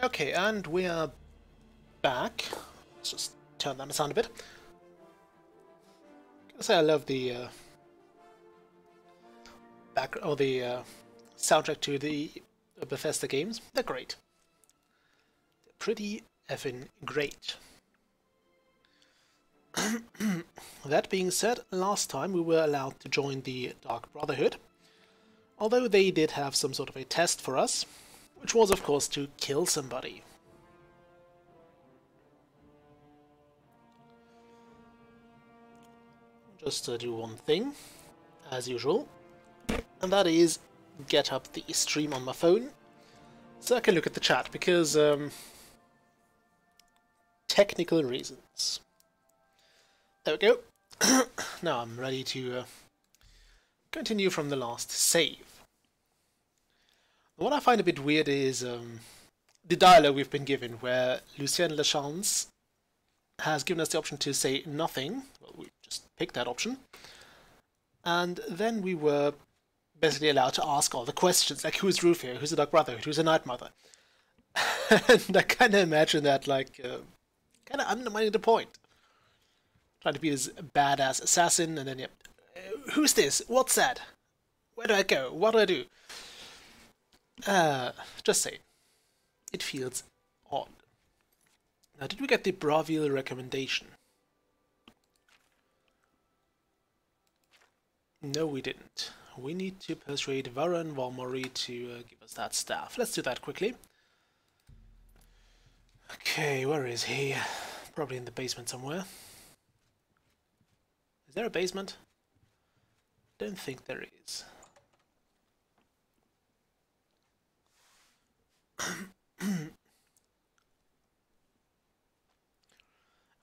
Okay, and we are back. Let's just turn down the sound a bit. I gotta say I love the soundtrack to the Bethesda games. They're great. They're pretty effing great. That being said, last time we were allowed to join the Dark Brotherhood, although they did have some sort of a test for us, which was of course to kill somebody. Just do one thing, as usual, and that is get up the stream on my phone so I can look at the chat, because technical reasons. There we go. Now I'm ready to continue from the last save. What I find a bit weird is the dialogue we've been given, where Lucien Lachance has given us the option to say nothing. Well, we just picked that option. And then we were basically allowed to ask all the questions, like who's Rufio, who's the Dark Brotherhood, who's the Night Mother. And I kind of imagine that, like, kind of undermining the point. Trying to be this badass assassin, and then, yeah, who's this? What's that? Where do I go? What do I do? Just say, it feels odd. Now, did we get the Braville recommendation? No, we didn't. We need to persuade Varun Valmori to give us that staff. Let's do that quickly. Okay, where is he? Probably in the basement somewhere. Is there a basement? Don't think there is.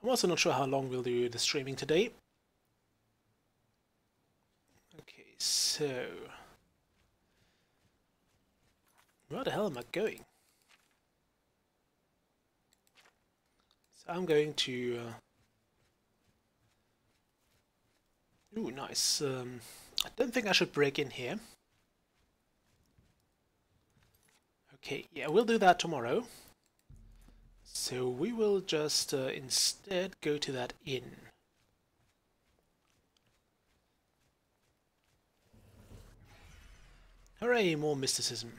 I'm also not sure how long we'll do the streaming today. Okay, so where the hell am I going? So I'm going to ooh, nice. I don't think I should break in here. Okay, yeah, we'll do that tomorrow. So we will just instead go to that inn. Hooray, more mysticism.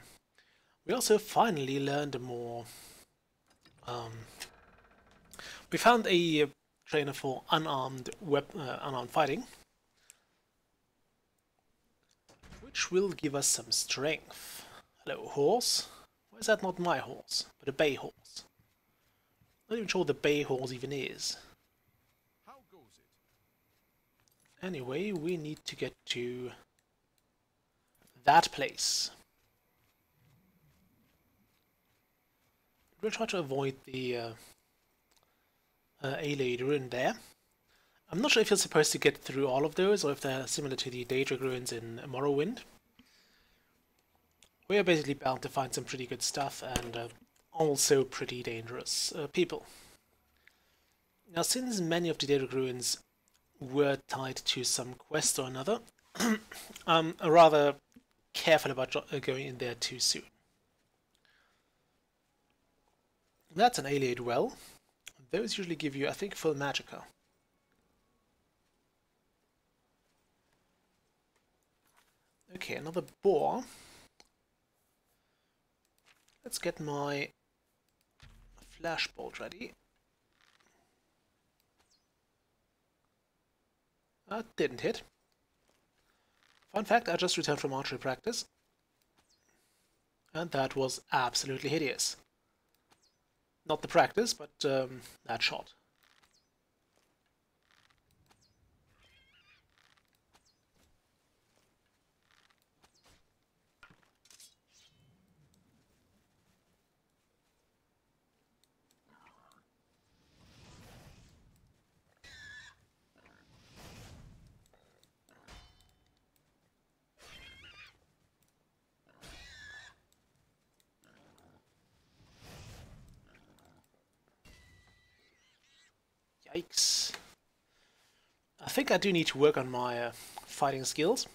We also finally learned more. We found a trainer for unarmed fighting, which will give us some strength. Hello, horse. Why is that not my horse, but a bay horse? Not even sure what the bay horse even is. How goes it? Anyway, we need to get to that place. We'll try to avoid the Ayleid ruin there. I'm not sure if you're supposed to get through all of those, or if they're similar to the Daedric ruins in Morrowind. We are basically bound to find some pretty good stuff, and also pretty dangerous people. Now, since many of the Daedric ruins were tied to some quest or another, I'm rather careful about going in there too soon. That's an Ayleid well. Those usually give you, I think, full magicka. Okay, another boar. Let's get my flashbolt ready. That didn't hit. Fun fact, I just returned from archery practice, and that was absolutely hideous. Not the practice, but that shot. Yikes. I think I do need to work on my fighting skills.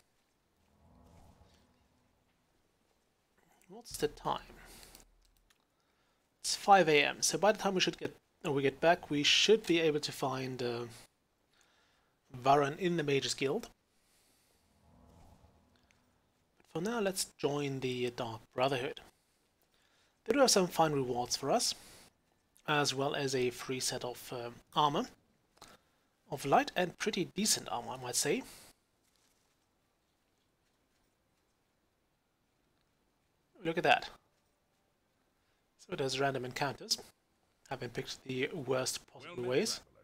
What's the time? It's 5 AM, so by the time we get back, we should be able to find Varun in the Mages Guild. But for now, let's join the Dark Brotherhood. They do have some fine rewards for us, as well as a free set of armor, of light and pretty decent armor, I might say. Look at that. So there's random encounters. I've been picked the worst possible ways. Traveler,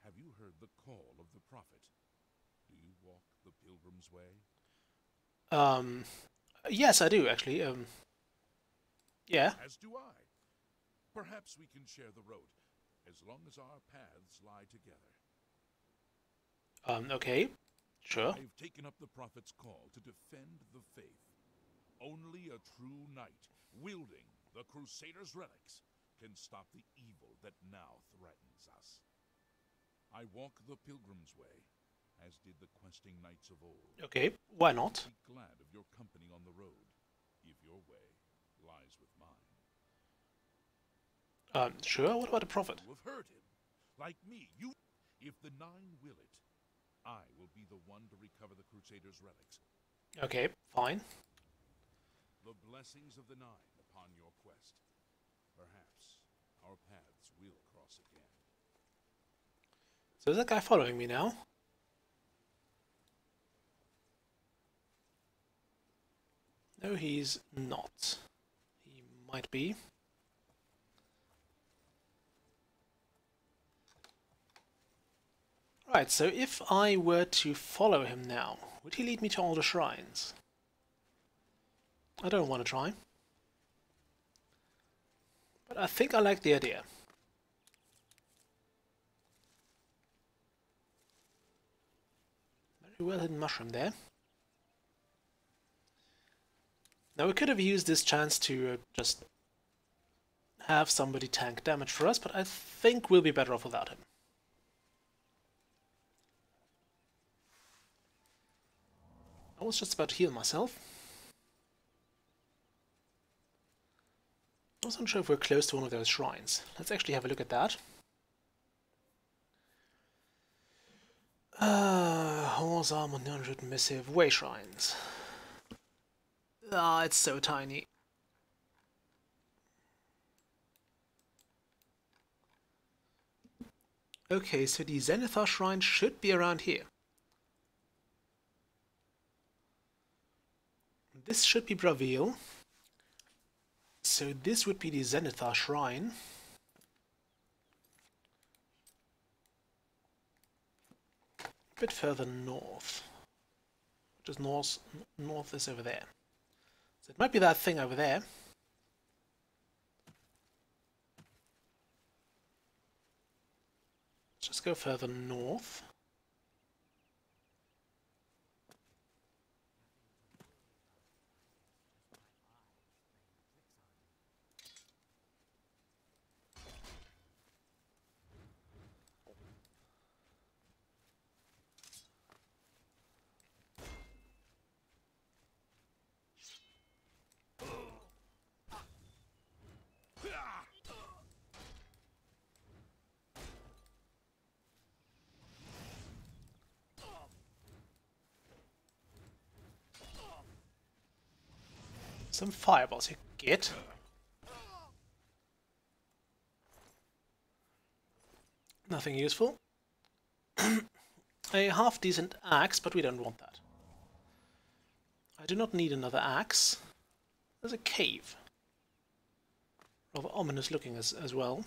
have you heard the call of the prophet? Do you walk the pilgrim's way? Yes, I do actually. Yeah. As do I. Perhaps we can share the road, as long as our paths lie together. Okay. Sure. I've taken up the prophet's call to defend the faith. Only a true knight, wielding the Crusader's relics, can stop the evil that now threatens us. I walk the pilgrim's way, as did the questing knights of old. Okay, why not? Be glad of your company on the road, if your way lies with mine. Sure, what about the Prophet? You have heard him. Like me, you... If the Nine will it, I will be the one to recover the Crusader's relics. Okay, fine. The blessings of the Nine upon your quest. Perhaps our paths will cross again. So is that guy following me now? No, he's not. He might be. Right, so if I were to follow him now, would he lead me to all the shrines? I don't want to try. But I think I like the idea. Very well hidden mushroom there. Now we could have used this chance to just have somebody tank damage for us, but I think we'll be better off without him. I was just about to heal myself. I wasn't sure if we're close to one of those shrines. Let's actually have a look at that. Horse armor, 900 missive, way shrines. Ah, it's so tiny. Okay, so the Zenithar shrine should be around here. This should be Bravil. So this would be the Zenithar shrine. A bit further north. Which is north is over there. So it might be that thing over there. Let's just go further north. Some fireballs, you git. Nothing useful. A half-decent axe, but we don't want that. I do not need another axe. There's a cave. Rather ominous looking as well.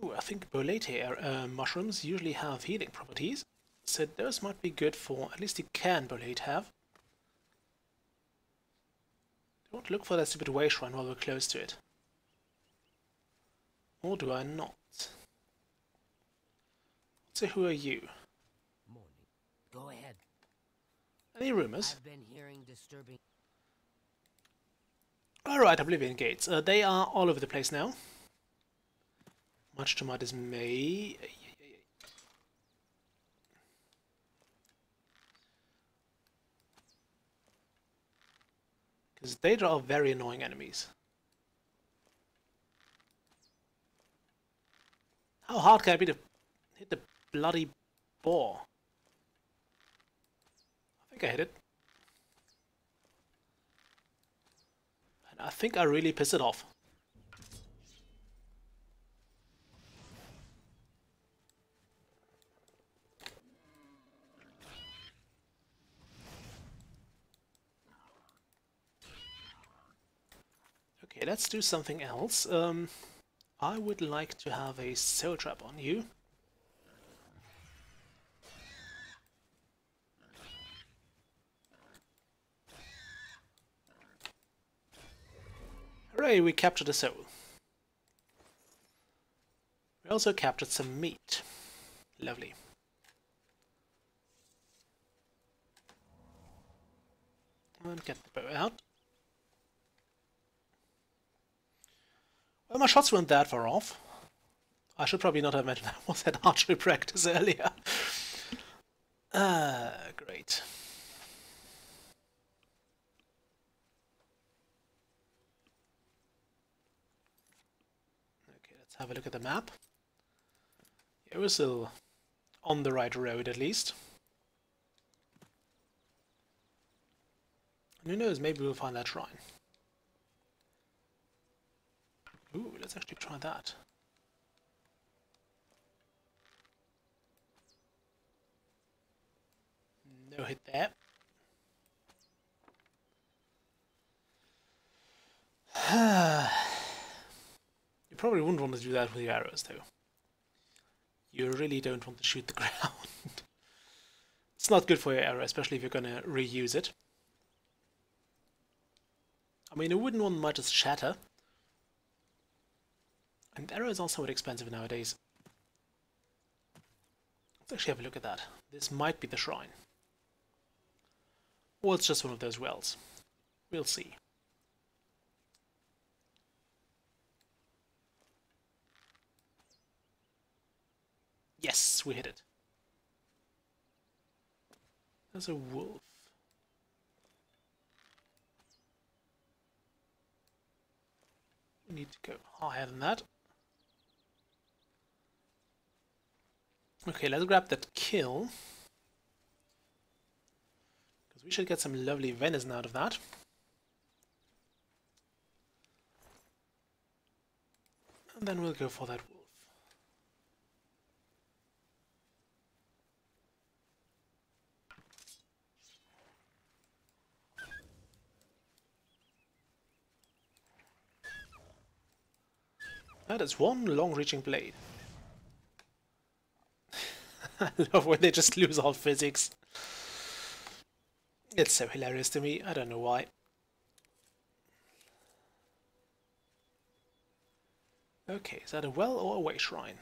Ooh, I think bolete mushrooms usually have healing properties. So those might be good for, at least you can bolete have. Don't look for that stupid way shrine while we're close to it. Or do I not? So who are you? Morning. Go ahead. Any rumors? I've been hearing disturbing... Alright, Oblivion gates. They are all over the place now. Much to my dismay. Because they are very annoying enemies. How hard can it be to hit the bloody boar? I think I hit it. And I think I really pissed it off. Okay, let's do something else. I would like to have a soul trap on you. Hooray, we captured a soul. We also captured some meat. Lovely. And get the bow out. Well, my shots weren't that far off. I should probably not have mentioned I was at archery practice earlier. Great. Okay, let's have a look at the map. Yeah, we're still on the right road at least. And who knows, maybe we'll find that shrine. Ooh, let's actually try that. No hit there. You probably wouldn't want to do that with your arrows, though. You really don't want to shoot the ground. It's not good for your arrow, especially if you're going to reuse it. I mean, you wouldn't want much as shatter. And arrows are somewhat expensive nowadays. Let's actually have a look at that. This might be the shrine. Or it's just one of those wells. We'll see. Yes, we hit it. There's a wolf. We need to go higher than that. Okay, let's grab that kill. Because we should get some lovely venison out of that. And then we'll go for that wolf. That is one long-reaching blade. I love when they just lose all physics. It's so hilarious to me, I don't know why. Okay, is that a well or a way shrine?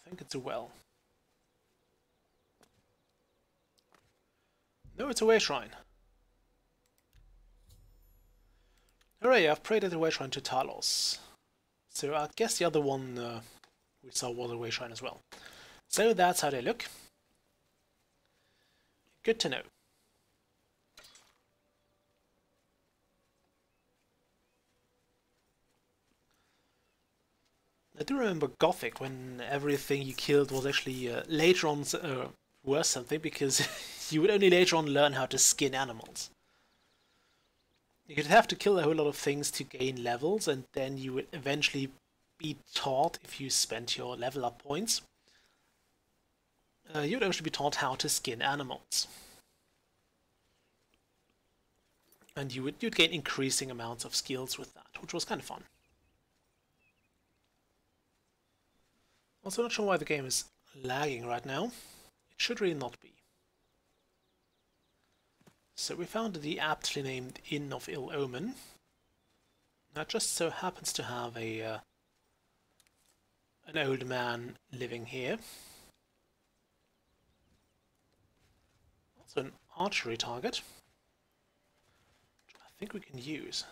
I think it's a well. No, it's a way shrine. Hooray, I've prayed at the way shrine to Talos. So I guess the other one we saw was a way shrine as well. So that's how they look. Good to know. I do remember Gothic, when everything you killed was actually later on worth something, because you would only later on learn how to skin animals. You'd have to kill a whole lot of things to gain levels, and then you would eventually be taught, if you spent your level up points, you would actually be taught how to skin animals. And you'd gain increasing amounts of skills with that, which was kind of fun. Also not sure why the game is lagging right now. It should really not be. So we found the aptly named Inn of Ill Omen. That just so happens to have a an old man living here. Also an archery target, which I think we can use.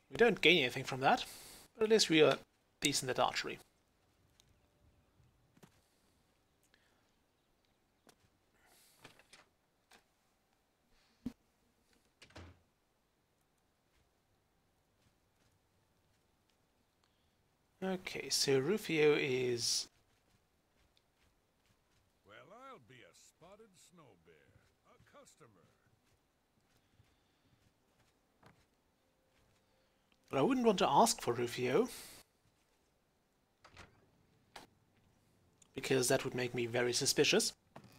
We don't gain anything from that, but at least we are decent at archery. Okay, so Rufio is... Well, I'll be a spotted snow bear, a customer. But I wouldn't want to ask for Rufio, because that would make me very suspicious,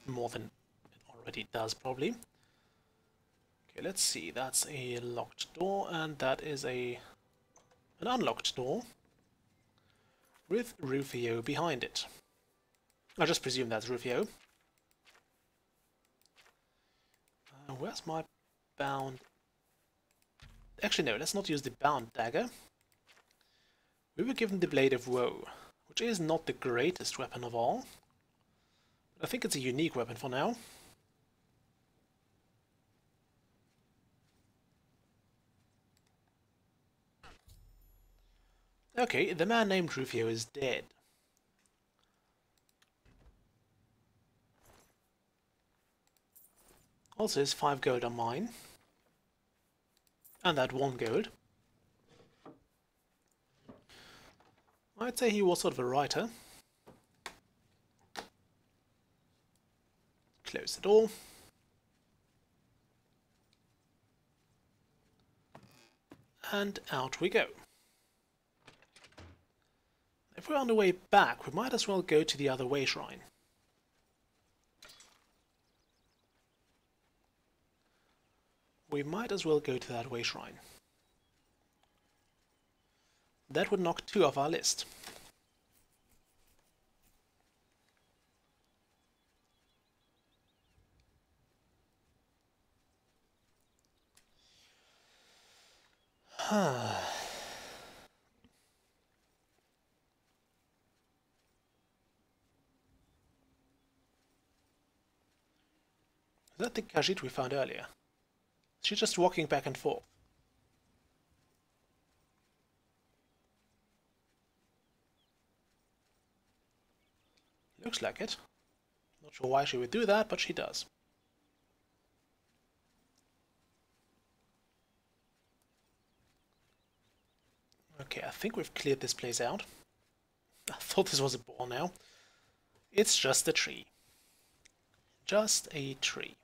more than it already does probably. Okay, let's see, that's a locked door, and that is an unlocked door with Rufio behind it. I just presume that's Rufio. Where's my bound... Actually no, let's not use the bound dagger. We were given the Blade of Woe, which is not the greatest weapon of all. But I think it's a unique weapon for now. Okay, the man named Rufio is dead. Also, his 5 gold are mine. And that 1 gold. I'd say he was sort of a writer. Close the door. And out we go. If we're on the way back, we might as well go to the other way shrine. We might as well go to that way shrine. That would knock 2 off our list. Is that the Khajiit we found earlier? She's just walking back and forth. Looks like it. Not sure why she would do that, but she does. Okay, I think we've cleared this place out. I thought this was a ball now. It's just a tree. Just a tree.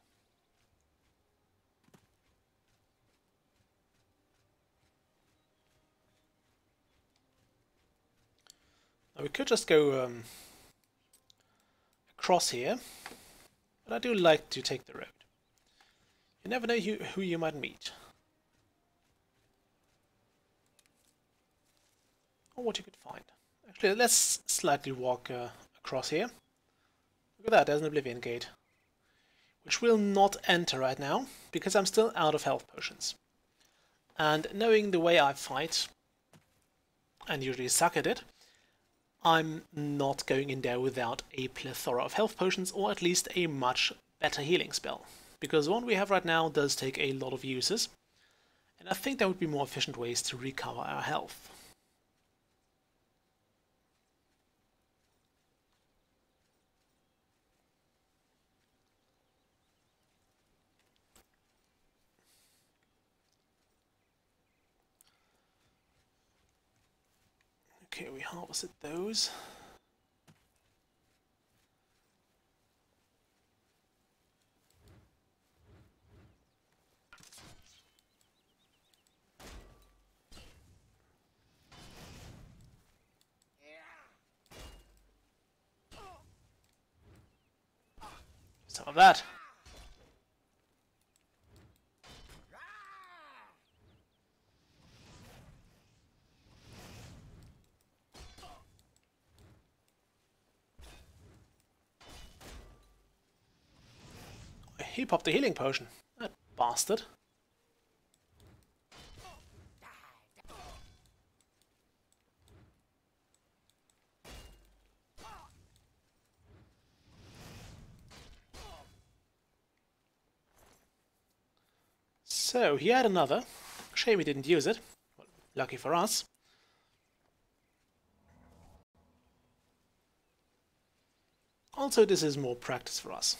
Now we could just go across here, but I do like to take the road. You never know who you might meet. Or what you could find. Actually, let's slightly walk across here. Look at that, there's an Oblivion gate. Which we'll not enter right now, because I'm still out of health potions. And knowing the way I fight, and usually suck at it, I'm not going in there without a plethora of health potions, or at least a much better healing spell. Because the one we have right now does take a lot of uses, and I think there would be more efficient ways to recover our health. Okay, we harvested those. Some of that. He popped a healing potion. That bastard. So, he had another. Shame he didn't use it. Well, lucky for us. Also, this is more practice for us.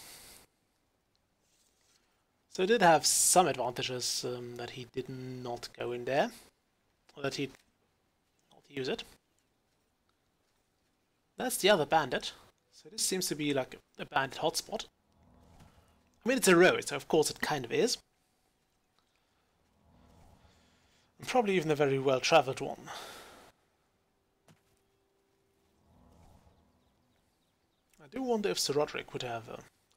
So it did have some advantages that he did not go in there, or that he did not use it. That's the other bandit. So this seems to be like a bandit hotspot. I mean, it's a road, so of course it kind of is. And probably even a very well-traveled one. I do wonder if Sir Roderick would have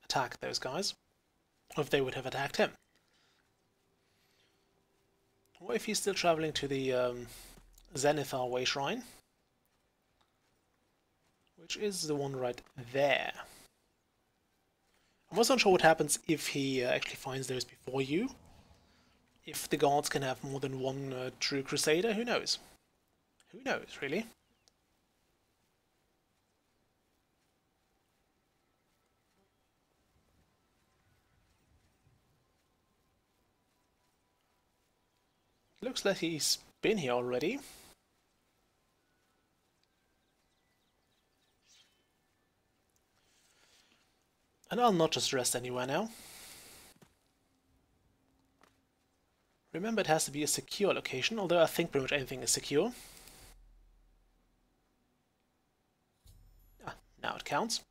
attacked those guys, or if they would have attacked him. Or if he's still traveling to the Zenithar Way Shrine, which is the one right there. I'm also not sure what happens if he actually finds those before you. If the guards can have more than one true crusader, who knows? Who knows, really? Looks like he's been here already. And I'll not just rest anywhere now. Remember, it has to be a secure location, although I think pretty much anything is secure. Ah, now it counts.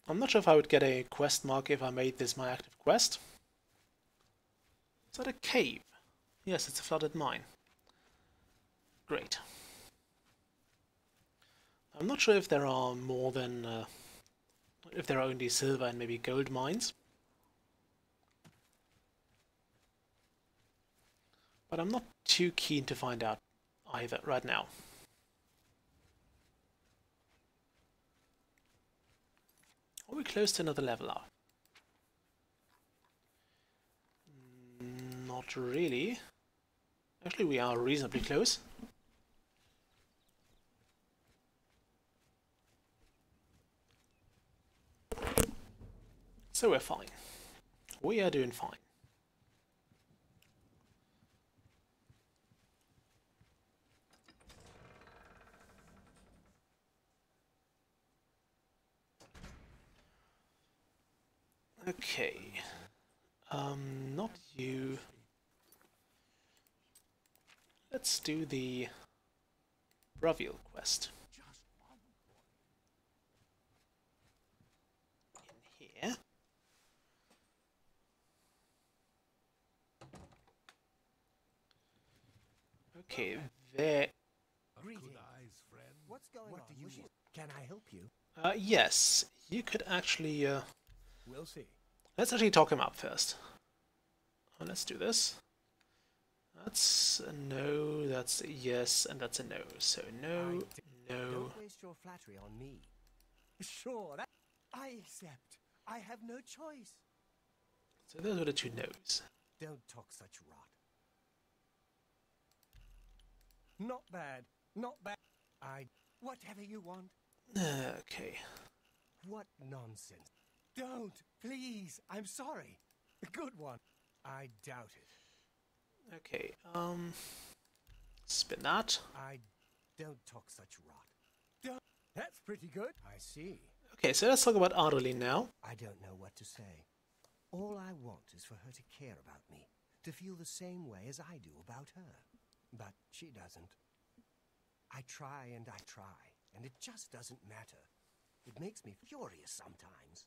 I'm not sure if I would get a quest mark if I made this my active quest. Is that a cave? Yes, it's a flooded mine. Great. I'm not sure if there are more than... if there are only silver and maybe gold mines. But I'm not too keen to find out either right now. Are we close to another level up? Not really. Actually, we are reasonably close. So we're fine. We are doing fine. Okay. Not you. Let's do the Braviel quest. In here. Okay, there. Greetings. What's going on? Can I help you? Yes, you could actually. We'll see. Let's actually talk him up first. Let's do this. That's a no, that's a yes, and that's a no. So no, no. Don't waste your flattery on me. Sure, I accept. I have no choice. So those were the two no's. Don't talk such rot. Not bad. Not bad. Whatever you want. Okay. What nonsense. Don't, please. I'm sorry. Good one. I doubt it. Okay, spin that. Don't talk such rot. Don't. That's pretty good. I see. Okay, so let's talk about Ardeline now. I don't know what to say. All I want is for her to care about me, to feel the same way as I do about her. But she doesn't. I try, and it just doesn't matter. It makes me furious sometimes.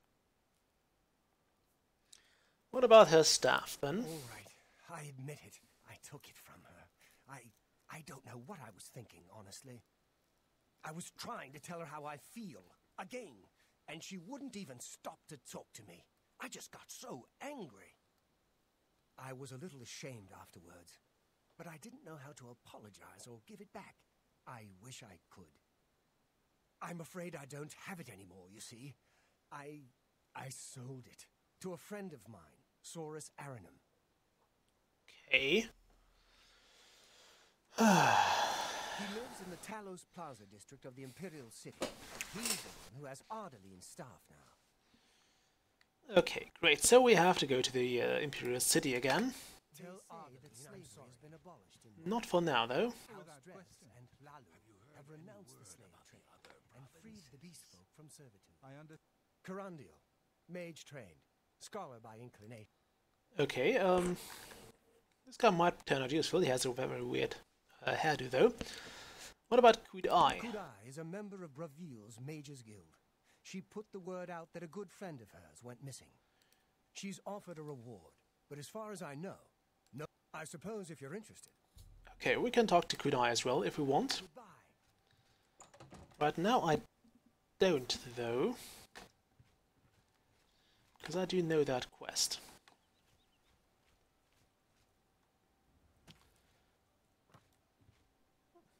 What about her staff, then? All right, I admit it. I took it from her. I don't know what I was thinking, honestly. I was trying to tell her how I feel, again, and she wouldn't even stop to talk to me. I just got so angry. I was a little ashamed afterwards, but I didn't know how to apologize or give it back. I wish I could. I'm afraid I don't have it anymore, you see. I sold it to a friend of mine, Saurus Aranum. Okay. He lives in the Talos Plaza district of the Imperial City. He's the one who has Ardaline's staff now. Okay, great. So we have to go to the Imperial City again. Tell Ardaline that slavery has been abolished in Not for now, though. Stress and Lalu have renounced the slave trade and freed the beast folk from servitude. Carandial, mage trained, scholar by inclination. Okay, This guy might turn out useful. He has a very weird hairdo, though. What about Kudai? Kudai is a member of Bravil's Mages Guild. She put the word out that a good friend of hers went missing. She's offered a reward, but as far as I know, no. I suppose if you're interested. Okay, we can talk to Kudai as well if we want. Goodbye. Right now I don't, though. Because I do know that quest.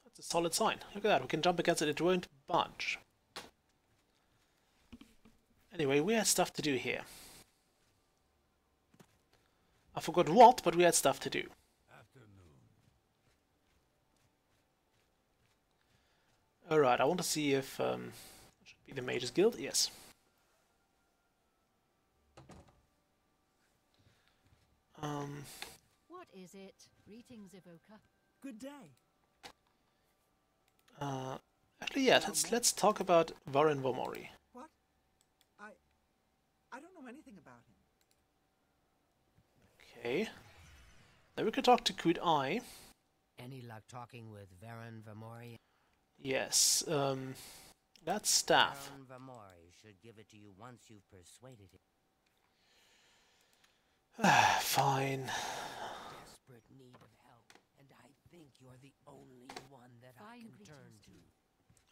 That's a solid sign. Look at that, we can jump against it, it won't budge. Anyway, we had stuff to do here. I forgot what, but we had stuff to do. Alright, I want to see if it should be the Mages Guild. Yes. What is it? Greetings, Evoker. Good day. Actually, yeah, let's talk about Warren Vomori. What? I don't know anything about him. Okay. Then we could talk to Kudai. Any luck talking with Varen Vamori? Yes, that staff. Varen Vamori should give it to you once you've persuaded him. Fine. Desperate need of help, and I think you're the only one that I Fine can turn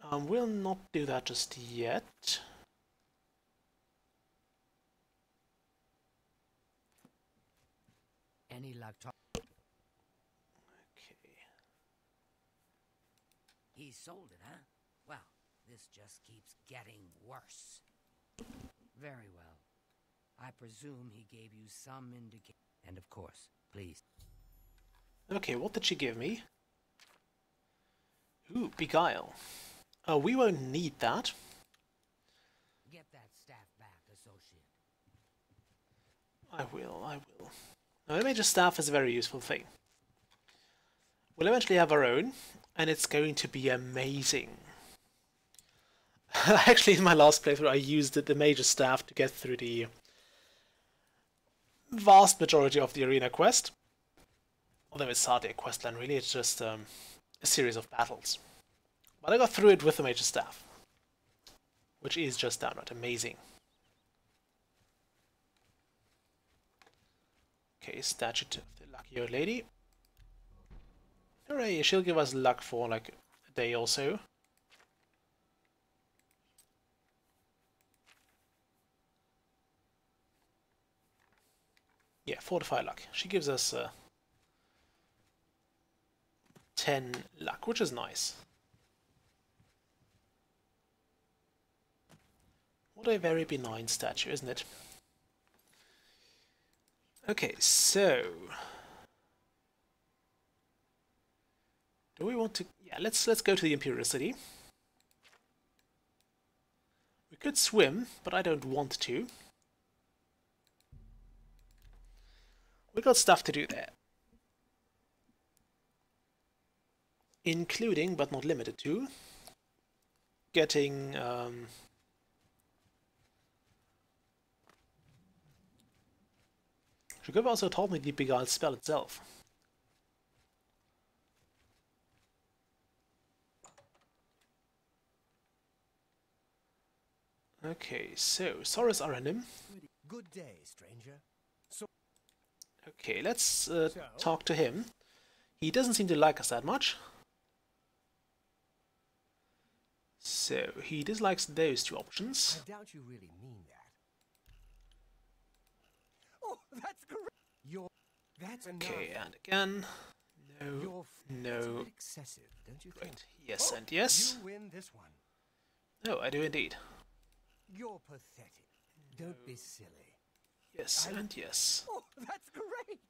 greetings. to. We'll not do that just yet. Any luck talk? Okay. He sold it, huh? Well, this just keeps getting worse. Very well. I presume he gave you some indication. And of course, please. Okay, what did she give me? Ooh, Beguile. We won't need that. Get that staff back, associate. I will. Now, the Mage's Staff is a very useful thing. We'll eventually have our own, and it's going to be amazing. Actually, in my last playthrough, I used the Mage's Staff to get through the vast majority of the arena quest. Although it's hardly a questline, really, it's just a series of battles. But I got through it with the Mage's Staff, which is just downright amazing. Okay, statue of the lucky old lady. Hooray, she'll give us luck for like a day or so. Yeah, fortify luck. She gives us 10 luck, which is nice. What a very benign statue, isn't it? Okay, so do we want to? Yeah, let's go to the Imperial City. We could swim, but I don't want to. We got stuff to do there, including but not limited to getting She could have also told me the Beguile spell itself. Okay, so Soros Aranim. Good day, stranger. Okay, let's talk to him. He doesn't seem to like us that much. So, he dislikes those two options. I doubt you really mean that. Oh, that's correct. That's enough. Okay, and again. No, That's a no. bit excessive, don't you think? Great. Yes, and yes. You win this one. No, I do indeed. You're pathetic. Don't be silly. Yes, and yes. Oh, that's great.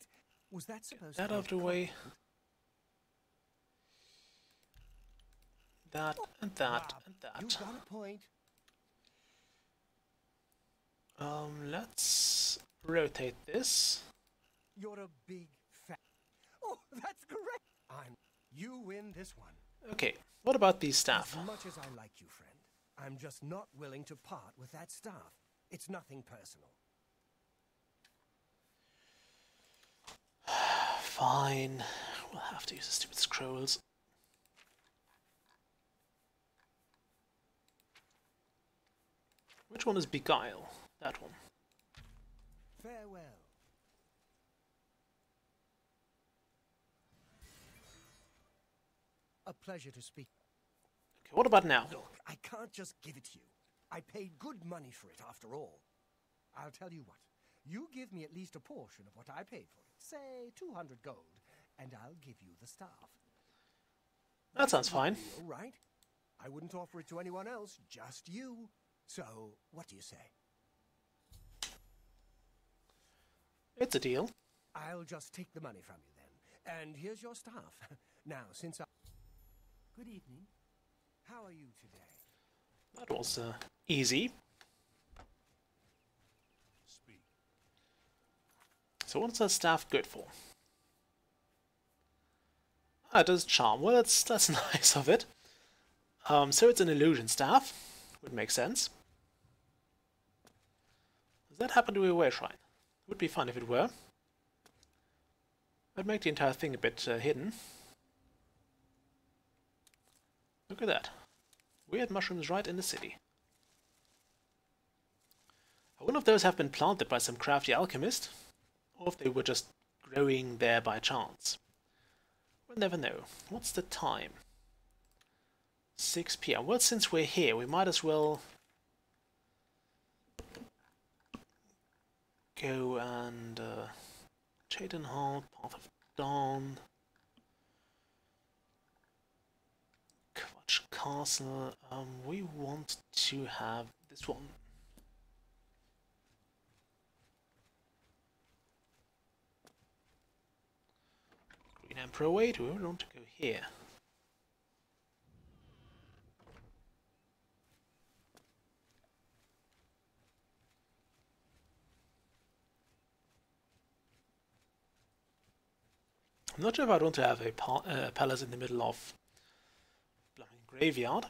Was that supposed That to be out of the way. That, and that, and You that. got a point. Let's rotate this. You're a big fat. Oh, that's correct. You win this one. Okay, what about the staff? As much as I like you, friend, I'm just not willing to part with that staff. It's nothing personal. Fine. We'll have to use the stupid scrolls. Which one is Beguile? That one. Farewell. A pleasure to speak. Okay, what about now? Look, I can't just give it to you. I paid good money for it after all. I'll tell you what. You give me at least a portion of what I paid for it. Say 200 gold, and I'll give you the staff. That sounds fine. Deal, right? I wouldn't offer it to anyone else, just you. So, what do you say? It's a deal. I'll just take the money from you then. And here's your staff. Now, since I... Good evening. How are you today? That was easy. Speak. So what's that staff good for? Ah, it does charm. Well, that's nice of it. So it's an illusion staff. Would make sense. Does that happen to be a way shrine? Would be fun if it were. That'd make the entire thing a bit hidden. Look at that. Weird mushrooms right in the city. I wonder if those have been planted by some crafty alchemist, or if they were just growing there by chance. We'll never know. What's the time? 6 PM. Well, since we're here, we might as well go and Chayton Hall, Path of Dawn, Quatch Castle. We want to have this one. Green Emperor way. Do we want to go here? I'm not sure if I'd want to have a palace in the middle of graveyard.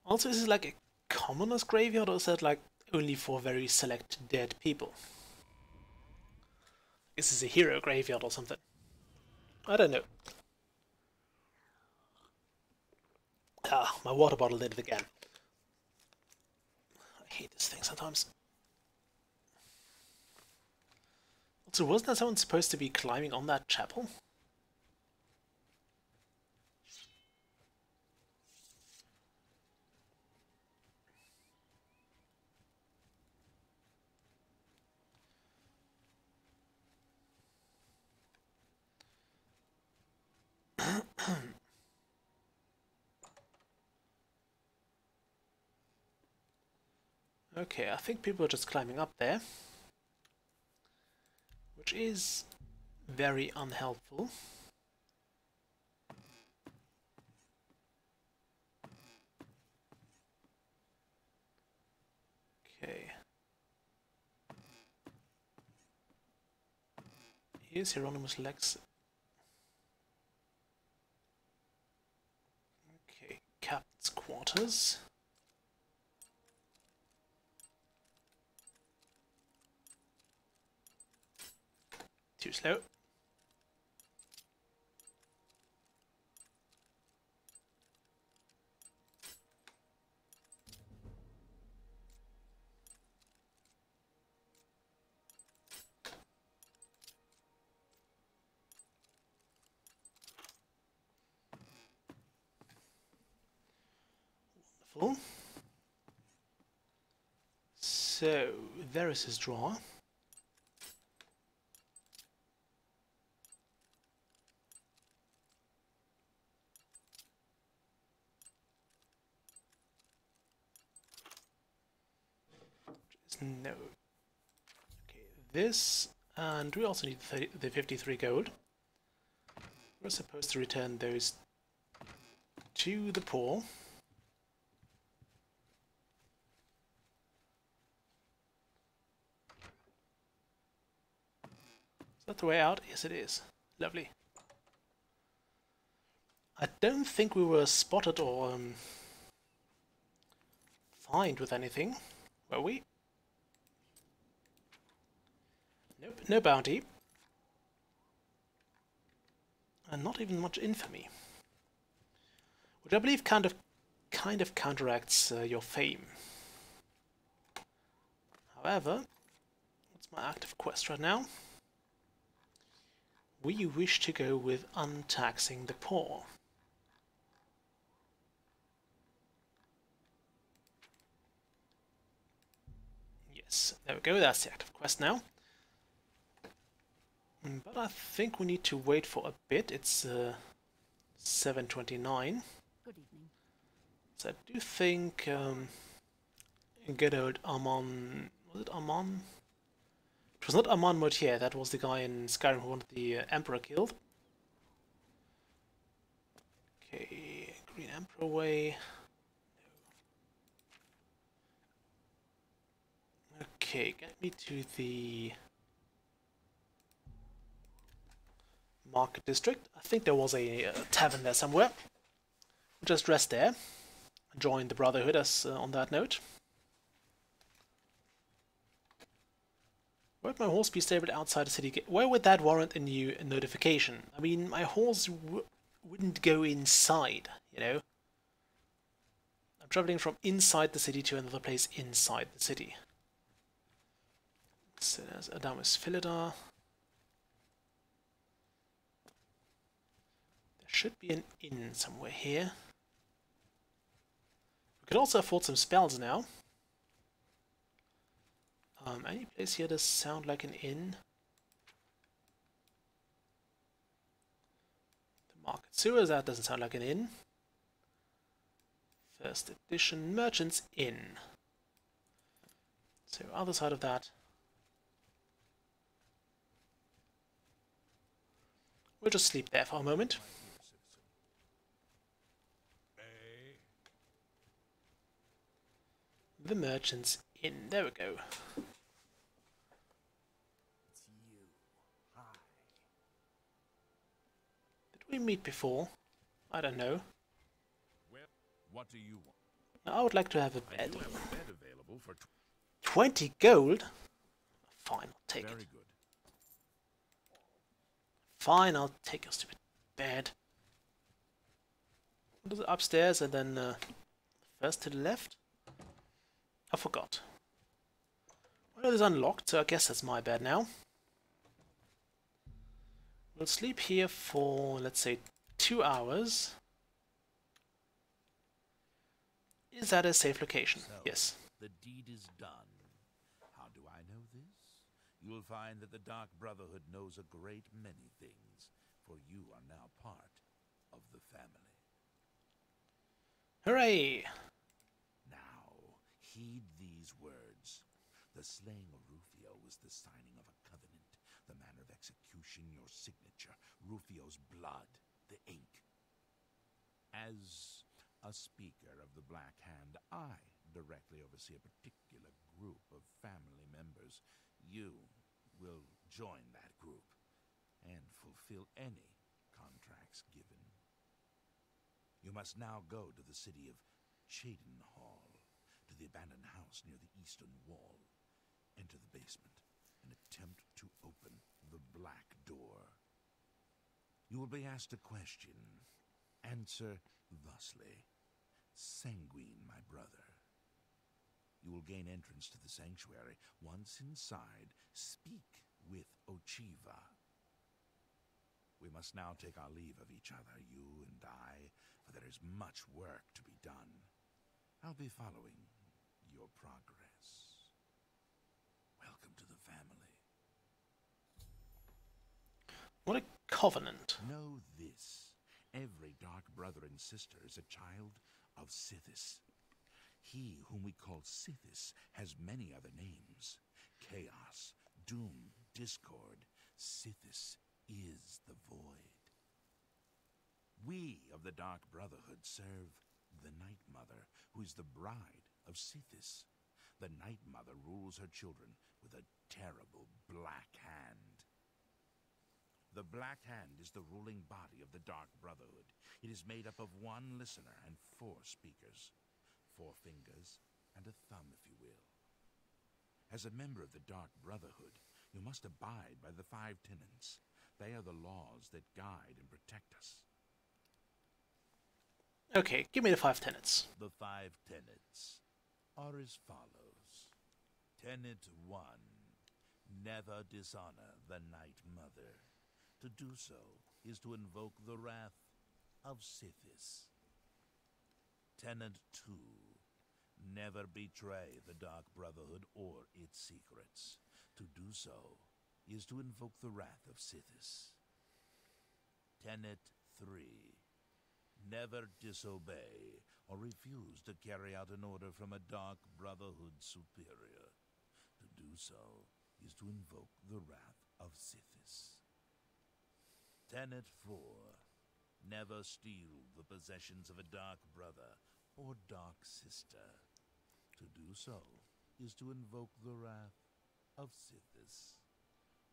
Also, is this like a commoner's graveyard, or is that like only for very select dead people? Is this a hero graveyard or something? I don't know. Ah, my water bottle did it again. I hate this thing sometimes. Also, wasn't there someone supposed to be climbing on that chapel? Okay, I think people are just climbing up there, which is very unhelpful. Okay. Here's Hieronymus Lex. Okay, captain's quarters. Too slow. Wonderful. So, there is his drawer. No. Okay, this, and we also need the 53 gold. We're supposed to return those to the poor. Is that the way out? Yes, it is. Lovely. I don't think we were spotted or fined with anything, were we? Nope, no bounty. not even much infamy. Which I believe kind of counteracts your fame. However, what's my active quest right now? We wish to go with untaxing the poor. Yes, there we go, that's the active quest now. But I think we need to wait for a bit. It's 7:29. Good evening. So I do think good old Amon... Was it Amon? It was not Amon Mortier, that was the guy in Skyrim who wanted the Emperor killed. Okay, Green Emperor way. No. Okay, get me to the Market District. I think there was a tavern there somewhere. We'll just rest there. Join the Brotherhood as on that note. Where would my horse be stabled outside the city gate? Where would that warrant a new notification? I mean, my horse wouldn't go inside, you know? I'm traveling from inside the city to another place inside the city. So there's Adamus Philidar. There should be an inn somewhere here. We could also afford some spells now. Any place here does sound like an inn. The Market Sewers, that doesn't sound like an inn. First edition Merchant's Inn. So other side of that. We'll just sleep there for a moment. The Merchant's Inn. There we go. It's you. Hi. Did we meet before? I don't know. Well, what do you want? I would like to have a I bed. do have a bed available for 20 gold? Fine, I'll take very it. good. Fine, I'll take your stupid bed. What is it? Upstairs and then first to the left? I forgot. Well, it is unlocked, so I guess that's my bed now. We'll sleep here for, let's say, 2 hours. Is that a safe location? So, Yes. the deed is done. How do I know this? You will find that the Dark Brotherhood knows a great many things, for you are now part of the family. Hooray! Now, heed these words. The slaying of Rufio was the signing of a covenant. The manner of execution, your signature, Rufio's blood, the ink. As a speaker of the Black Hand, I directly oversee a particular group of family members. You will join that group and fulfill any contracts given. You must now go to the city of Cheydinhall, to the abandoned house near the eastern wall. Enter the basement and attempt to open the black door. You will be asked a question. Answer thusly. Sanguine, my brother. You will gain entrance to the sanctuary. Once inside, speak with Ochiva. We must now take our leave of each other, you and I, for there is much work to be done. I'll be following your progress. Welcome to the family. What a covenant. Know this. Every dark brother and sister is a child of Sithis. He whom we call Sithis has many other names. Chaos, Doom, Discord. Sithis is the void. We of the Dark Brotherhood serve the Night Mother, who is the bride of Sithis. The Night Mother rules her children with a terrible black hand. The Black Hand is the ruling body of the Dark Brotherhood. It is made up of 1 listener and 4 speakers. 4 fingers and a thumb, if you will. As a member of the Dark Brotherhood, you must abide by the 5 tenets. They are the laws that guide and protect us. Okay, give me the 5 tenets. The 5 tenets are as follows. Tenet 1. Never dishonor the Night Mother. To do so is to invoke the wrath of Sithis. Tenet 2. Never betray the Dark Brotherhood or its secrets. To do so is to invoke the wrath of Sithis. Tenet 3. Never disobey or refuse to carry out an order from a Dark Brotherhood superior. To do so is to invoke the wrath of Sithis. Tenet 4. Never steal the possessions of a Dark Brother or Dark Sister. To do so is to invoke the wrath of Sithis.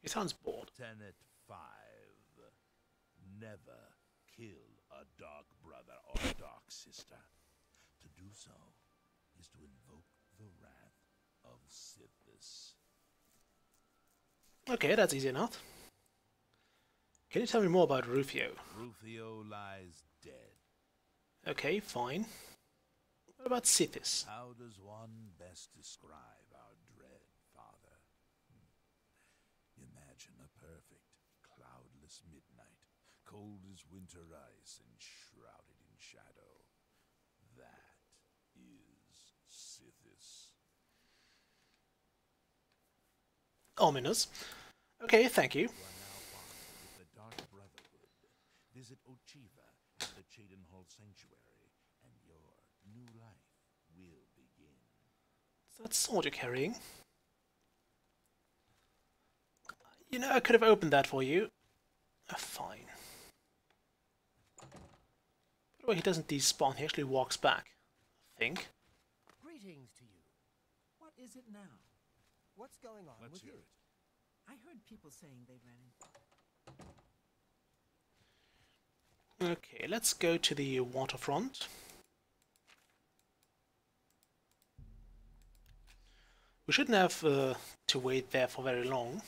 He sounds bored. Tenet 5. Never kill a Dark Brother or Dark Sister. To do so is to invoke the wrath of Sithis. Okay, that's easy enough. Can you tell me more about Rufio? Rufio lies dead. Okay, fine. What about Sithis? How does one best describe our dread father? Imagine a perfect, cloudless midnight, cold as winter ice and shrouded in shadow. That is Sithis. Ominous. Okay, thank you. You are now bonded with the Dark Brotherhood. Visit Ochiva and the Chedenhall Sanctuary, and your new life will begin. Is that sword you're carrying? You know, I could have opened that for you. Fine. Well, he doesn't despawn, he actually walks back. I think. Greetings to you. What is it now? What's going on Let's with hear you? it. I heard people saying they ran in. Okay, let's go to the waterfront. We shouldn't have to wait there for very long.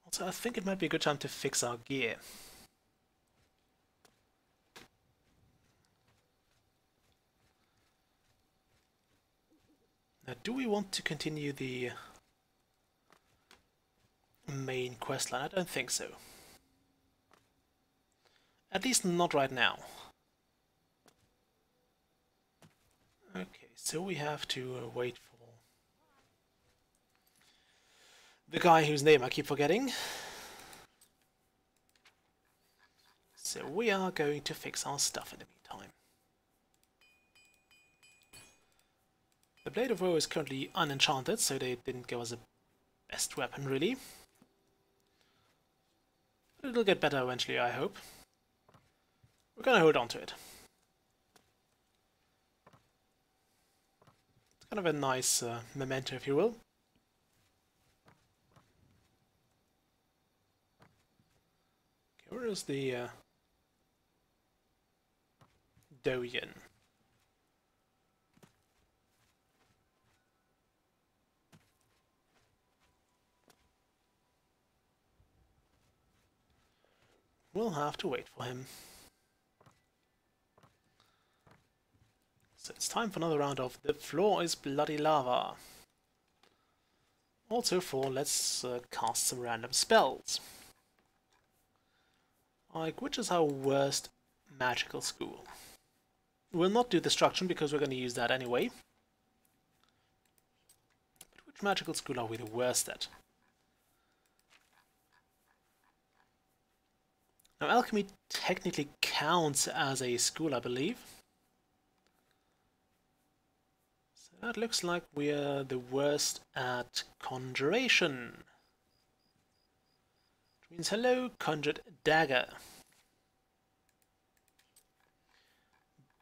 Also, I think it might be a good time to fix our gear. Now, do we want to continue the main questline? I don't think so. At least not right now. Okay, so we have to wait for the guy whose name I keep forgetting. So we are going to fix our stuff in the meantime. The Blade of Woe is currently unenchanted, so they didn't give us a best weapon really. But it'll get better eventually, I hope. We're gonna hold on to it. It's kind of a nice memento, if you will. Okay, where is the Doyen? We'll have to wait for him. So it's time for another round of The Floor is Bloody Lava. Also for let's cast some random spells. Like, which is our worst magical school? We'll not do Destruction because we're going to use that anyway. But which magical school are we the worst at? Now, Alchemy technically counts as a school, I believe. So that looks like we're the worst at Conjuration. Which means hello, Conjured Dagger.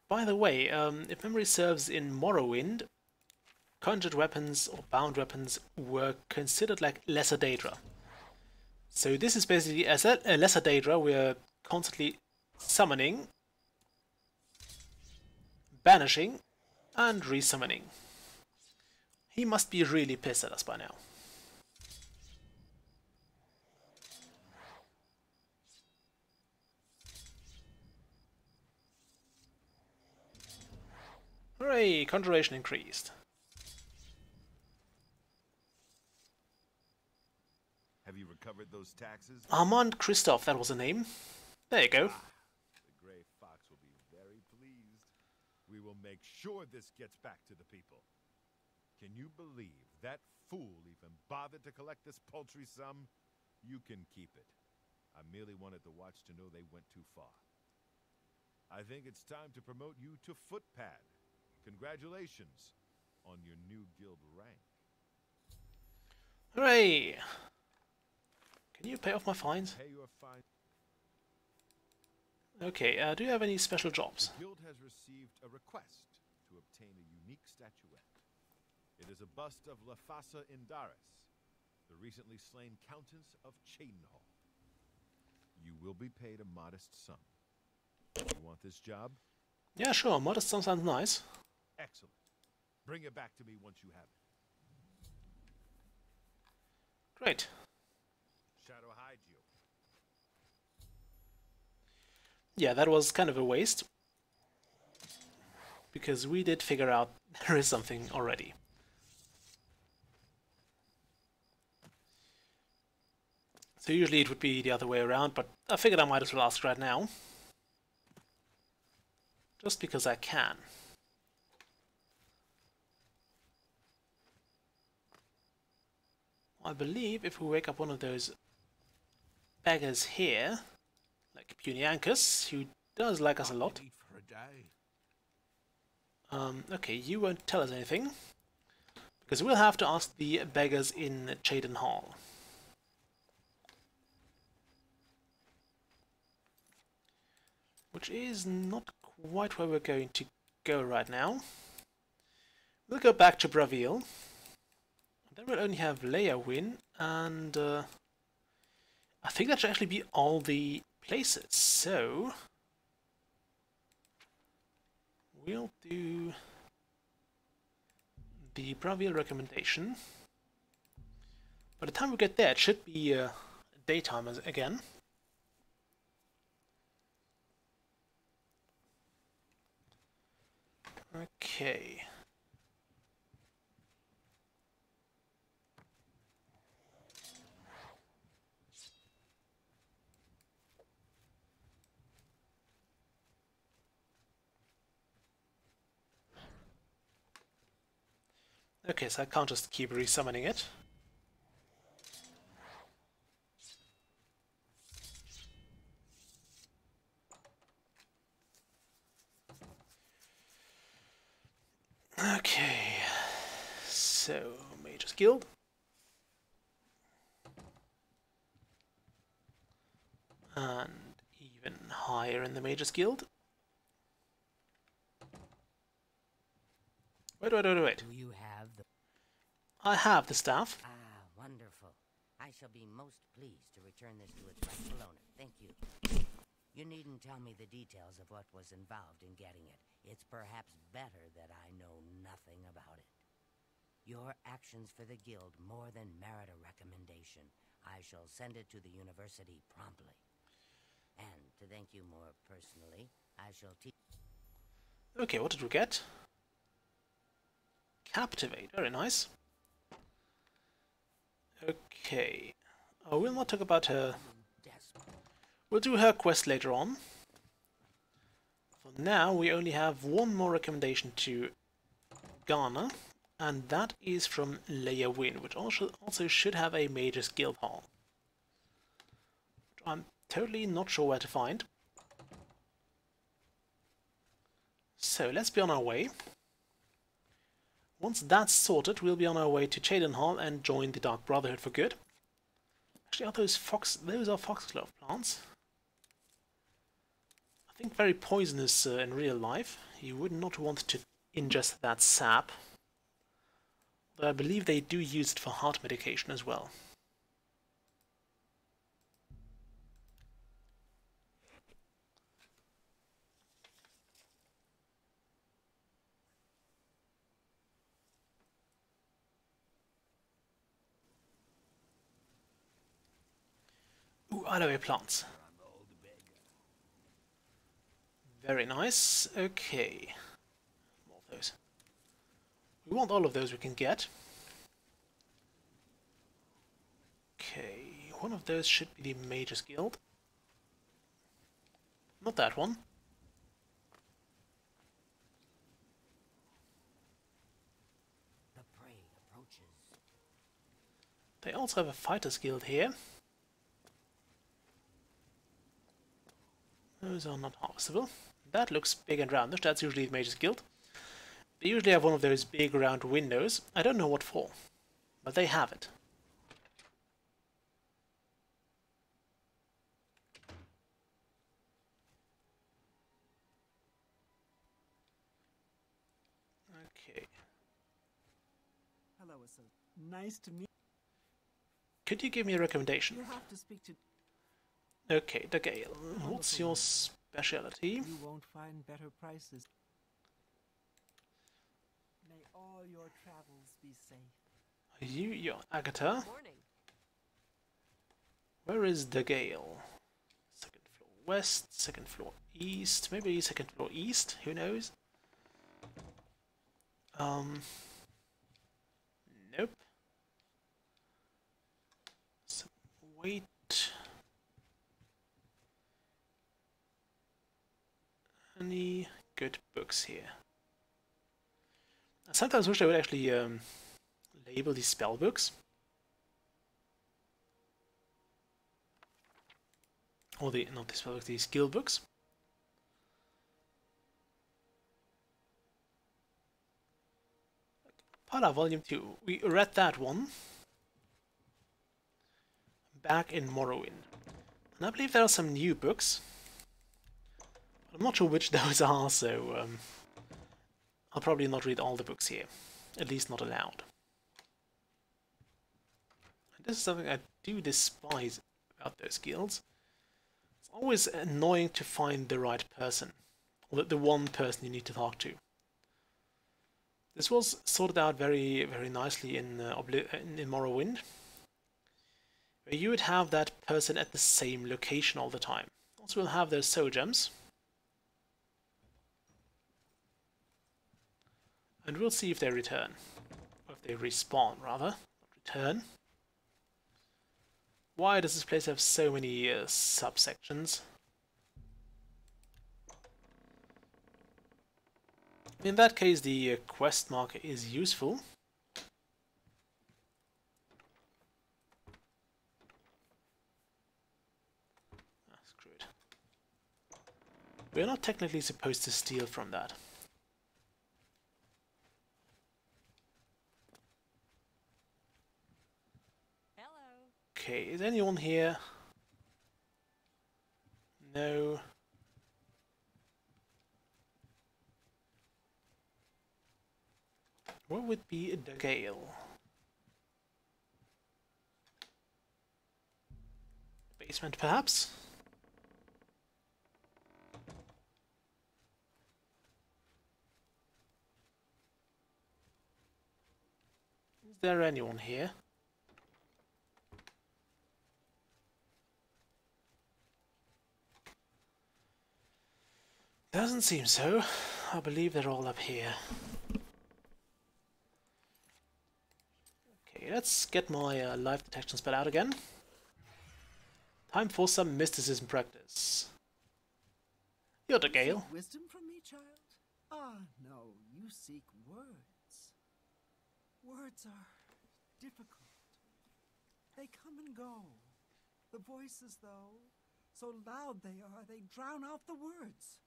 By the way, if memory serves, in Morrowind, conjured weapons or bound weapons were considered like lesser Daedra. So this is basically a lesser Daedra. We're constantly summoning, banishing, and resummoning. He must be really pissed at us by now. Hooray! Conjuration increased. Have you recovered those taxes? Armand Christophe, that was the name. There you go. The Grey Fox will be very pleased. We will make sure this gets back to the people. Can you believe that fool even bothered to collect this paltry sum? You can keep it. I merely wanted the Watch to know they went too far. I think it's time to promote you to Footpad. Congratulations on your new guild rank. Hooray! Can you pay off my fines? Pay your fine. Okay, do you have any special jobs? The guild has received a request to obtain a unique statuette. It is a bust of Lafasa Indaris, the recently slain Countess of Cheydinhal. You will be paid a modest sum. You want this job? Yeah, sure. Modest sum sounds nice. Excellent. Bring it back to me once you have it. Great. Shadow hide you. Yeah, that was kind of a waste. Because we did figure out there is something already. So usually it would be the other way around, but I figured I might as well ask right now. Just because I can. I believe if we wake up one of those beggars here, like Puniancus, who does like us a lot. Eat for a day. Okay, you won't tell us anything, because we'll have to ask the beggars in Cheydinhal. Which is not quite where we're going to go right now. We'll go back to Bravil. Then we'll only have Leia and I think that should actually be all the places. So we'll do the Bravil recommendation. By the time we get there, it should be daytime again. Okay. Okay, so I can't just keep resummoning it. Okay, so Mage's Guild. And even higher in the Mage's Guild. Wait. Do you have the... I have the staff. Ah, wonderful. I shall be most pleased to return this to its rightful owner. Thank you. You needn't tell me the details of what was involved in getting it. It's perhaps better that I know nothing about it. Your actions for the guild more than merit a recommendation. I shall send it to the university promptly. And to thank you more personally, I shall teach... Okay, what did we get? Captivate, very nice. Okay. I will not talk about her. We'll do her quest later on. For now, we only have one more recommendation to garner, and that is from Leia, which also should have a Mage's Guild Hall. Which I'm totally not sure where to find. So let's be on our way. Once that's sorted, we'll be on our way to Cheydinhal and join the Dark Brotherhood for good. Actually, are those are foxglove plants. I think very poisonous in real life. You would not want to ingest that sap. Though I believe they do use it for heart medication as well. Ooh, aloe plants. Very nice. Okay. More of those. We want all of those we can get. Okay, one of those should be the Mage's Guild. Not that one. The prey approaches. They also have a Fighter's Guild here. Those are not harvestable. That looks big and roundish. That's usually the Mage's Guild. They usually have one of those big round windows. I don't know what for, but they have it. Okay. Hello, Asa. Nice to meet Could you give me a recommendation? you. Have to speak to. Okay, the Gale. What's your specialty? You won't find better prices. May all your travels be safe. You're Agatha. Morning. Where is the Gale? Second floor west, second floor east, maybe second floor east, who knows? Nope. So, wait. Any good books here? I sometimes wish I would actually label these spell books. Or not the spell books, the skill books. Pala Volume 2. We read that one back in Morrowind. And I believe there are some new books. I'm not sure which those are, so I'll probably not read all the books here. At least not aloud. And this is something I do despise about those guilds. It's always annoying to find the right person. Or the one person you need to talk to. This was sorted out very, very nicely in Morrowind. Where you would have that person at the same location all the time. Also we'll have those soul gems. And we'll see if they return. Or if they respawn, rather. Not return. Why does this place have so many subsections? In that case, the quest marker is useful. Ah, screw it. We're not technically supposed to steal from that. Hello. Okay, is anyone here? No. Where would be the Gale? Basement, perhaps? Is there anyone here? Doesn't seem so. I believe they're all up here. Okay, let's get my life detection spell out again. Time for some mysticism practice. You're the Gale. Seek wisdom from me, child? Ah, no, you seek words. Words are difficult. They come and go. The voices, though, so loud they are, they drown out the words.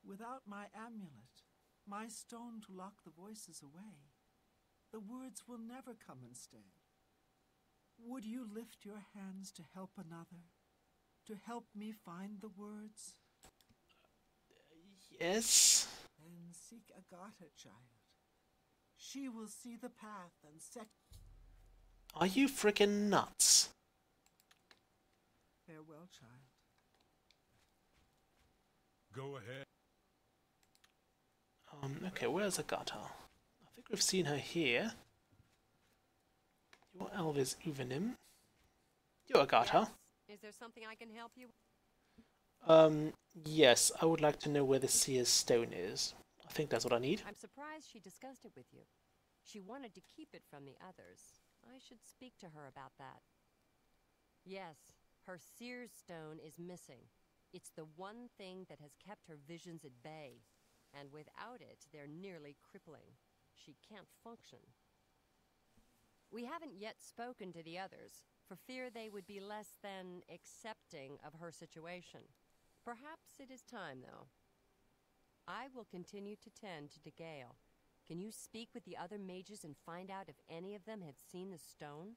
Without my amulet, my stone to lock the voices away, the words will never come and stay. Would you lift your hands to help another? To help me find the words? Yes? Then seek Agatha, child. She will see the path and set... Are you frickin' nuts? Farewell, child. Go ahead. Okay, where's Agatha? I think we've seen her here. You're Elvis Uvenim. You're Agatha. Yes. Is there something I can help you with? Yes, I would like to know where the Seer's Stone is. I I think that's what I need. I'm surprised she discussed it with you. She wanted to keep it from the others. I should speak to her about that. Yes, her seer's stone is missing. It's the one thing that has kept her visions at bay. And without it, they're nearly crippling. She can't function. We haven't yet spoken to the others, for fear they would be less than accepting of her situation. Perhaps it is time, though. I will continue to tend to Gale. Can you speak with the other mages and find out if any of them have seen the stone?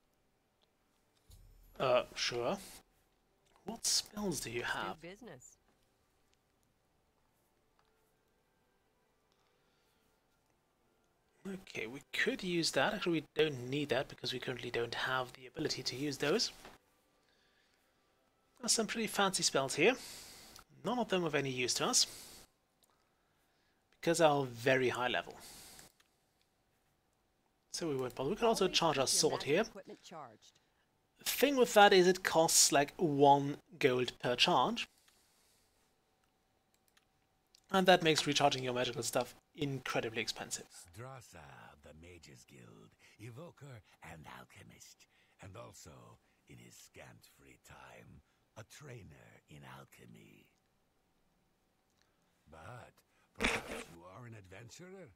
Sure. What spells do you have? Do business. Okay, we could use that. Actually, we don't need that because we currently don't have the ability to use those. There's some pretty fancy spells here. None of them of any use to us because they are very high level. So we won't bother. We can also charge our sword here. The thing with that is it costs like 1 gold per charge. And that makes recharging your magical stuff incredibly expensive. Strassa of the Mages Guild, evoker and alchemist, and also, in his scant free time, a trainer in alchemy. But perhaps you are an adventurer?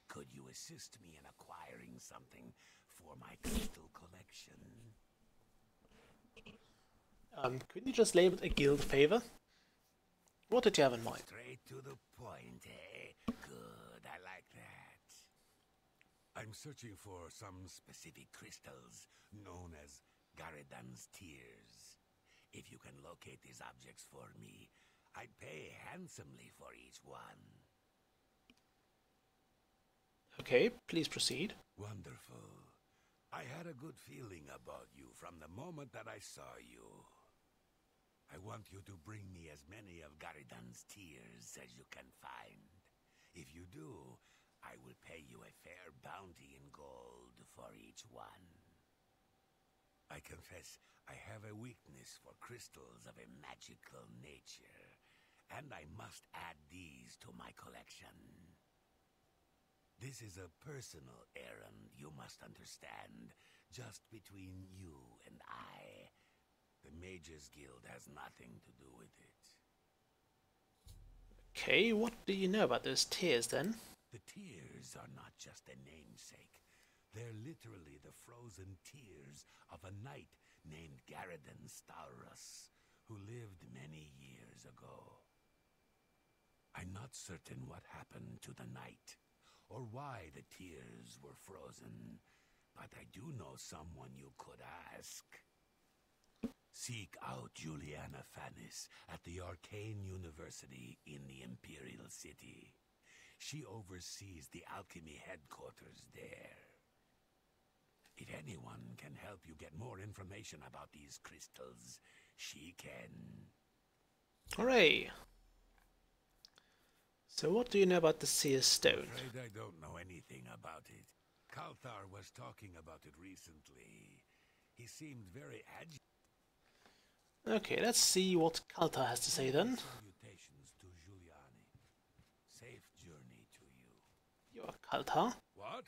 Could you assist me in acquiring something for my crystal collection? Couldn't you just label it a guild favor? What did you have in mind? Straight to the point, eh? Good, I like that. I'm searching for some specific crystals known as Garadan's Tears. If you can locate these objects for me, I'd pay handsomely for each one. Okay, please proceed. Wonderful. I had a good feeling about you from the moment that I saw you. I want you to bring me as many of Garadan's tears as you can find. If you do, I will pay you a fair bounty in gold for each one. I confess I have a weakness for crystals of a magical nature, and I must add these to my collection. This is a personal errand, you must understand, just between you and I. The Mages Guild has nothing to do with it. Okay, what do you know about those tears then? The tears are not just a namesake. They're literally the frozen tears of a knight named Garadan Staurus, who lived many years ago. I'm not certain what happened to the knight, or why the tears were frozen, but I do know someone you could ask. Seek out Juliana Fannis at the Arcane University in the Imperial City. She oversees the alchemy headquarters there. If anyone can help you get more information about these crystals, she can. Hooray! So what do you know about the Seer Stone? I'm afraid I don't know anything about it. Kalthar was talking about it recently. He seemed very agitated. Okay, let's see what Kaltar has to say then. Salutations to Giuliani. Safe journey to you. You're Kaltar. What?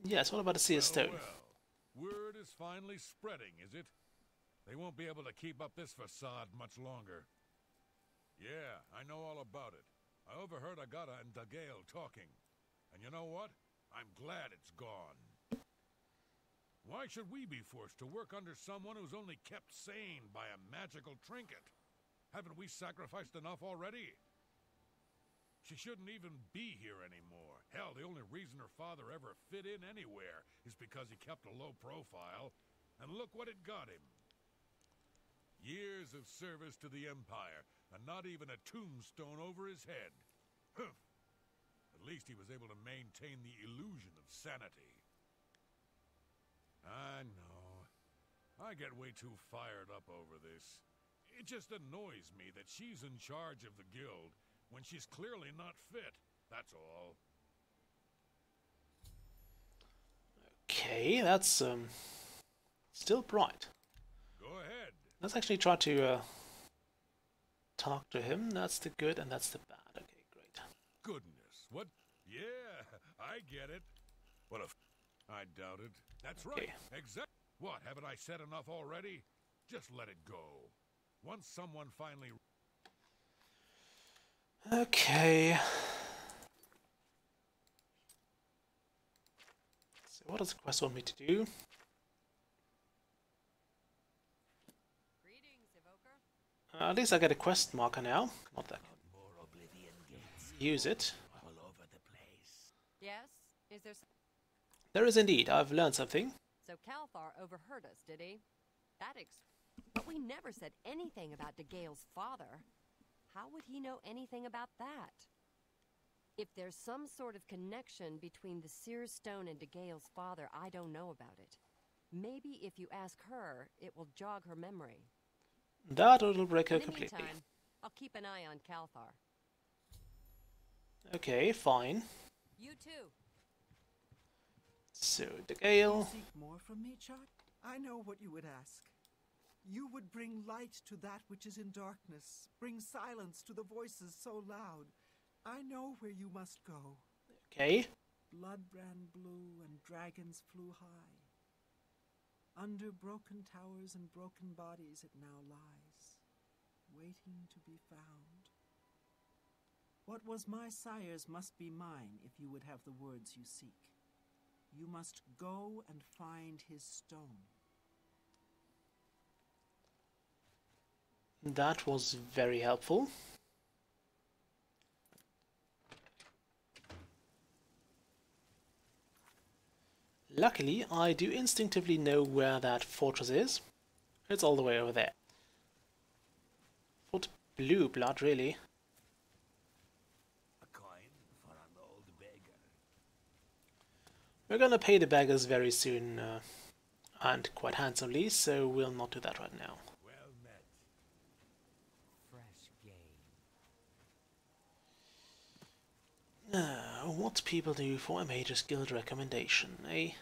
Yes, what about the Seer Stone? Well, word is finally spreading, is it? They won't be able to keep up this facade much longer. Yeah, I know all about it. I overheard Agata and Dagale talking. And you know what? I'm glad it's gone. Why should we be forced to work under someone who's only kept sane by a magical trinket? Haven't we sacrificed enough already? She shouldn't even be here anymore. Hell, the only reason her father ever fit in anywhere is because he kept a low profile. And look what it got him. Years of service to the Empire, and not even a tombstone over his head. Humph. At least he was able to maintain the illusion of sanity. I know. I get way too fired up over this. It just annoys me that she's in charge of the guild when she's clearly not fit, that's all. Okay, that's still bright. Go ahead. Let's actually try to talk to him. That's the good and that's the bad. What? Yeah, I get it. What a I doubt it. That's Okay. right. Exact. What, haven't I said enough already? Just let it go. Once someone finally... Okay. So what does the quest want me to do? Greetings, Evoker. At least I get a quest marker now. Not that I can More Oblivion gates use it. all over the place. Yes? Is there... There is indeed. I've learned something. So Calthar overheard us, did he? But we never said anything about DeGale's father. How would he know anything about that? If there's some sort of connection between the Seer Stone and DeGale's father, I don't know about it. Maybe if you ask her, it will jog her memory. That will break her In the completely. meantime, I'll keep an eye on Calthar. Okay, fine. You too. So, the You Gale. seek more from me, Chuck? I know what you would ask. You would bring light to that which is in darkness, bring silence to the voices so loud. I know where you must go. Okay. Blood ran blue and dragons flew high. Under broken towers and broken bodies it now lies, waiting to be found. What was my sire's must be mine if you would have the words you seek. You must go and find his stone. That was very helpful. Luckily, I do instinctively know where that fortress is. It's all the way over there. What blue blood, really? A coin for an old beggar. We're gonna pay the beggars very soon, and quite handsomely, so we'll not do that right now. Well met. Fresh game. What people do for a Mage's Guild recommendation, eh?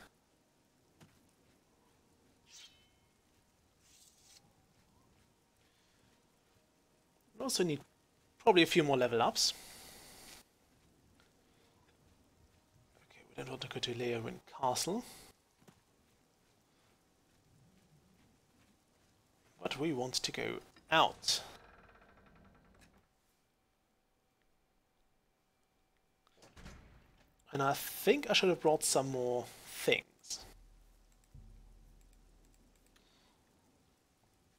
We also need probably a few more level ups. Okay, we don't want to go to Leowin Castle. But we want to go out. And I think I should have brought some more things.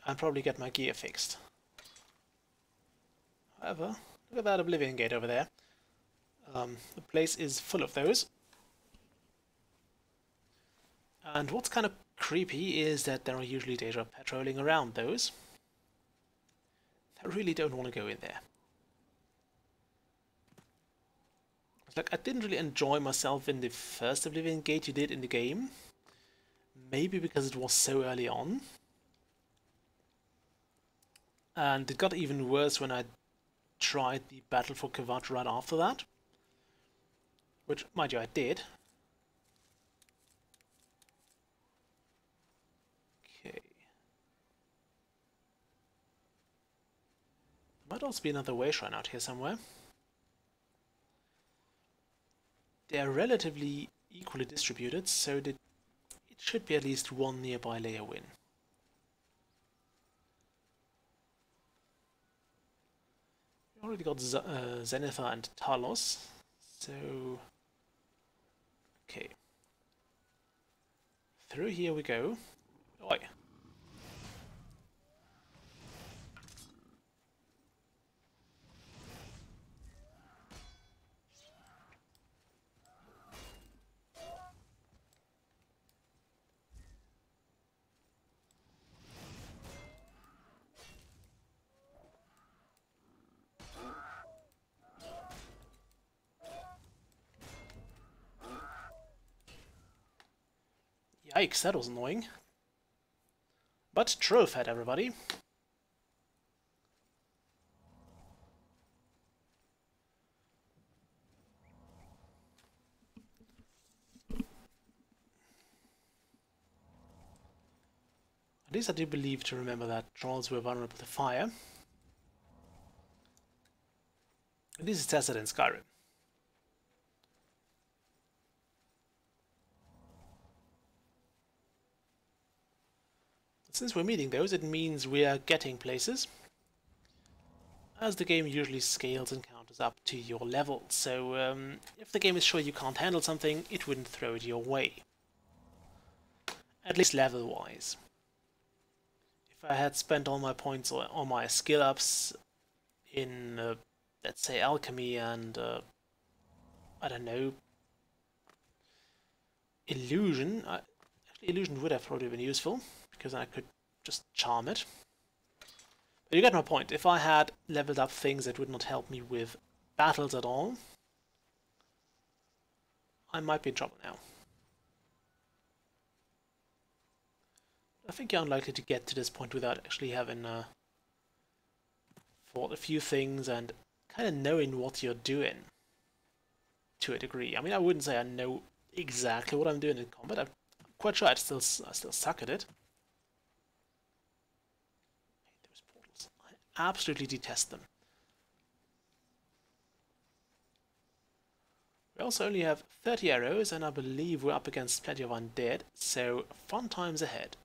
And probably get my gear fixed. However, look at that Oblivion Gate over there. The place is full of those. And what's kind of creepy is that there are usually Daedra patrolling around those. I really don't want to go in there. It's like I didn't really enjoy myself in the first Oblivion Gate you did in the game. Maybe because it was so early on. And it got even worse when I tried the Battle for Kvat right after that. Which, mind you, I did. Okay. Might also be another way shrine out here somewhere. They are relatively equally distributed, so that it should be at least one nearby Leowin. We already got Zenithar and Talos, so... Okay. Through here we go. Oi. Yikes, that was annoying. But Trove had everybody. At least I do believe to remember that trolls were vulnerable to fire. At least it says it in Skyrim. Since we're meeting those, it means we are getting places, as the game usually scales encounters up to your level. So if the game is sure you can't handle something, it wouldn't throw it your way. At least level-wise. If I had spent all my points on my skill ups in, let's say, alchemy and, I don't know, illusion. Actually, illusion would have probably been useful, because I could just charm it. But you get my point. If I had leveled up things that would not help me with battles at all, I might be in trouble now. I think you're unlikely to get to this point without actually having fought a few things and kind of knowing what you're doing to a degree. I mean, I wouldn't say I know exactly what I'm doing in combat. I'm quite sure I still suck at it. I hate those portals. I absolutely detest them. We also only have 30 arrows, and I believe we're up against plenty of undead, so fun times ahead.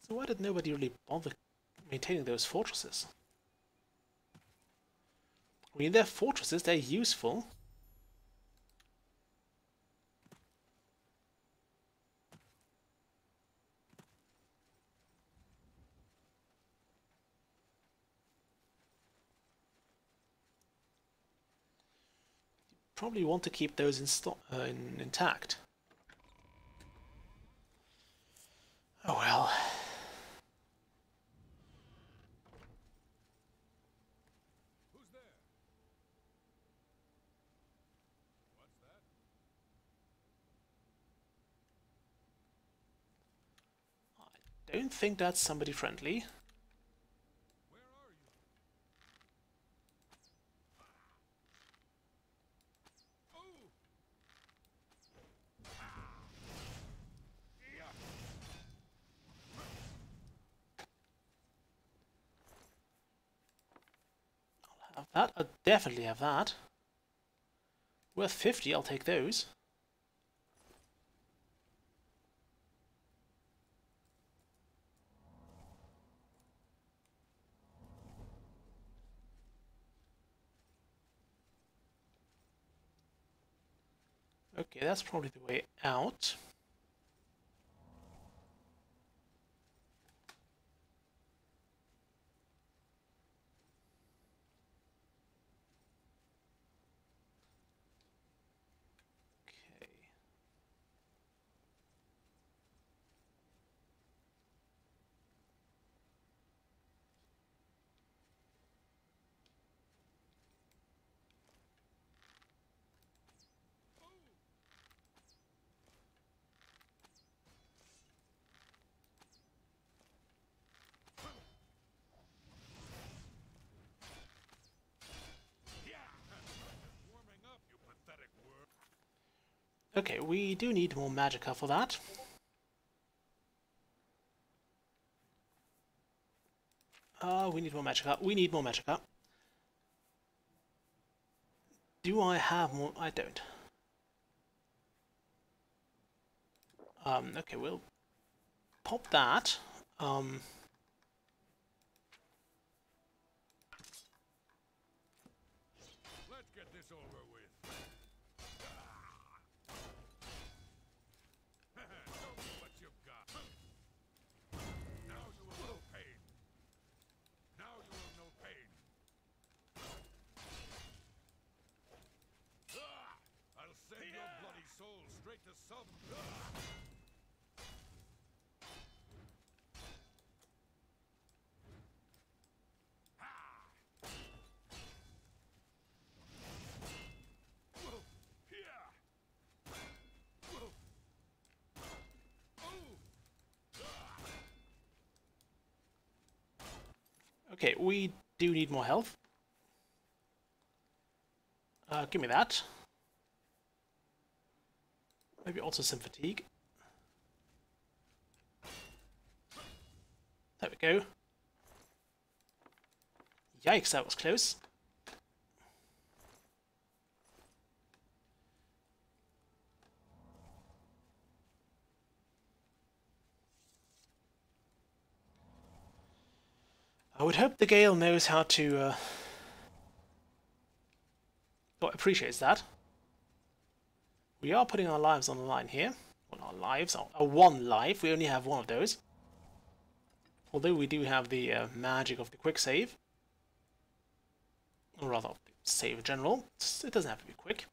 So why did nobody really bother maintaining those fortresses? I mean, they're fortresses, they're useful. You probably want to keep those intact. Oh well. I don't think that's somebody friendly. I'll have that. I'll definitely have that. Worth 50, I'll take those. Okay, that's probably the way out. Okay. Okay, we do need more magicka for that. We need more magicka. We need more magicka. Do I have more? I don't. Okay, we'll pop that. Let's get this over with. Show me what you've got. Now you will know pain. Now you will know pain. I'll send your bloody soul straight to some. Okay, we do need more health. Give me that. Maybe also some fatigue. There we go. Yikes, that was close. I would hope the Gale knows how to... or appreciates that. We are putting our lives on the line here. Well, our lives, our one life. We only have one of those. Although we do have the magic of the quick save. Or rather, save in general. It doesn't have to be quick.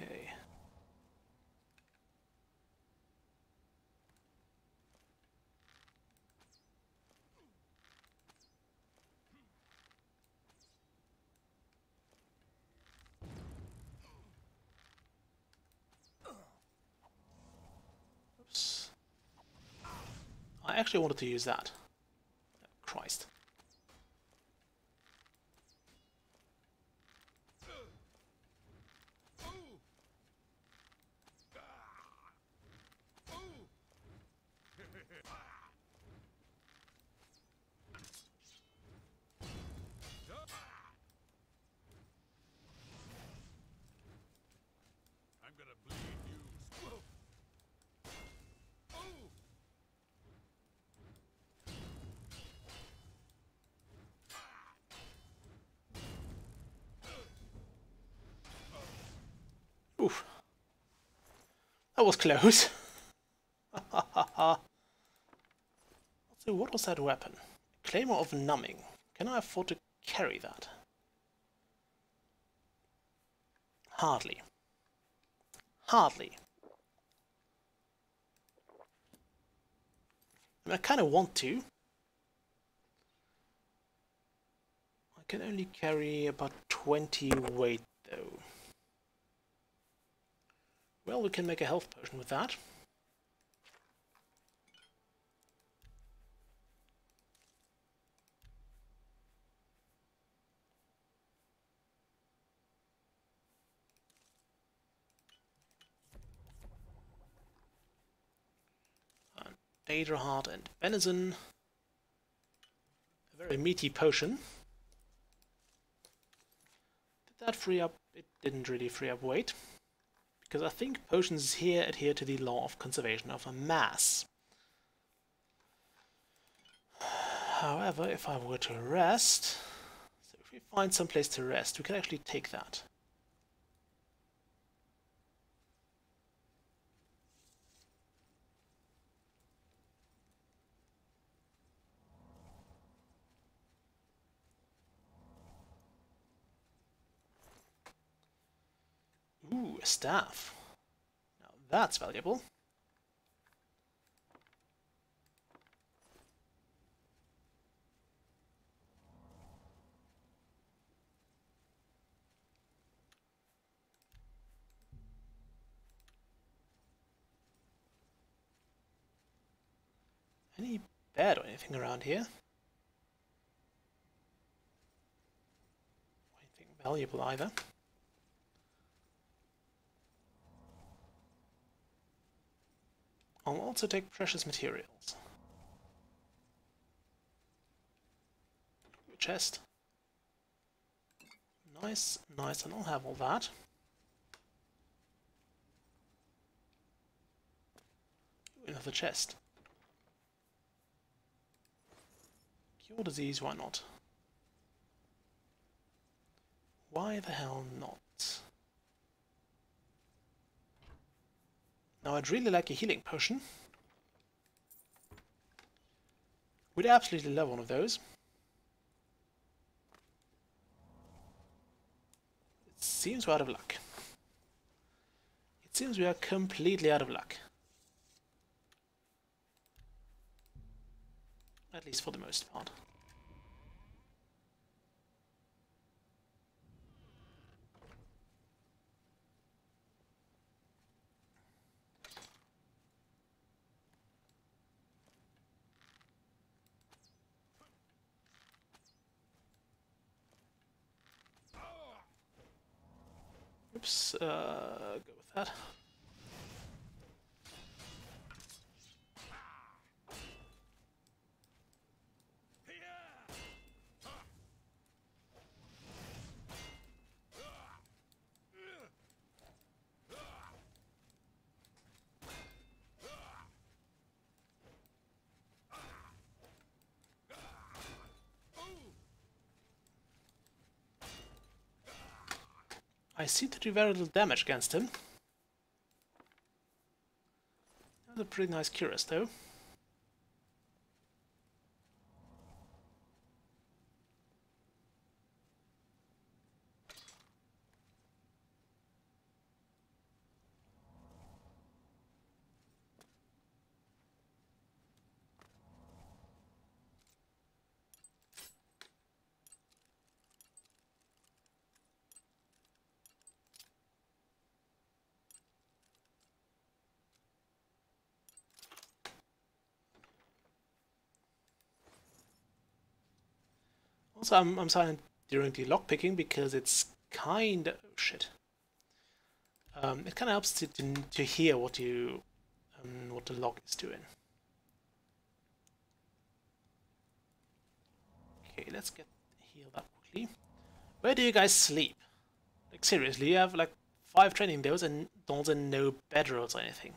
Okay. Oops. I actually wanted to use that. Christ. I'm gonna bleed you. Oof. That was close. So what was that weapon? Claymore of Numbing. Can I afford to carry that? Hardly. Hardly. I mean, I kind of want to. I can only carry about 20 weight though. Well, we can make a health potion with that. And Daedra Heart and Venison. A very meaty potion. Did that free up? It didn't really free up weight. Because I think potions here adhere to the law of conservation of a mass. However, if I were to rest, so if we find some place to rest, we can actually take that. Ooh, a staff. Now that's valuable. Any bed or anything around here? Anything valuable either? I'll also take precious materials. Chest. Nice, nice, and I'll have all that. Another chest. Cure disease, why not? Why the hell not? Now I'd really like a healing potion. We'd absolutely love one of those. It seems we're out of luck. It seems we are completely out of luck. At least for the most part. Oops, go with that. I seem to do very little damage against him. That's a pretty nice Curious, though. Also, I'm silent during the lockpicking because it's kind of... oh, shit. It kind of helps to hear what the lock is doing. Okay, let's get healed up quickly. Where do you guys sleep? Like seriously, you have like 5 training days and no bedrolls or anything.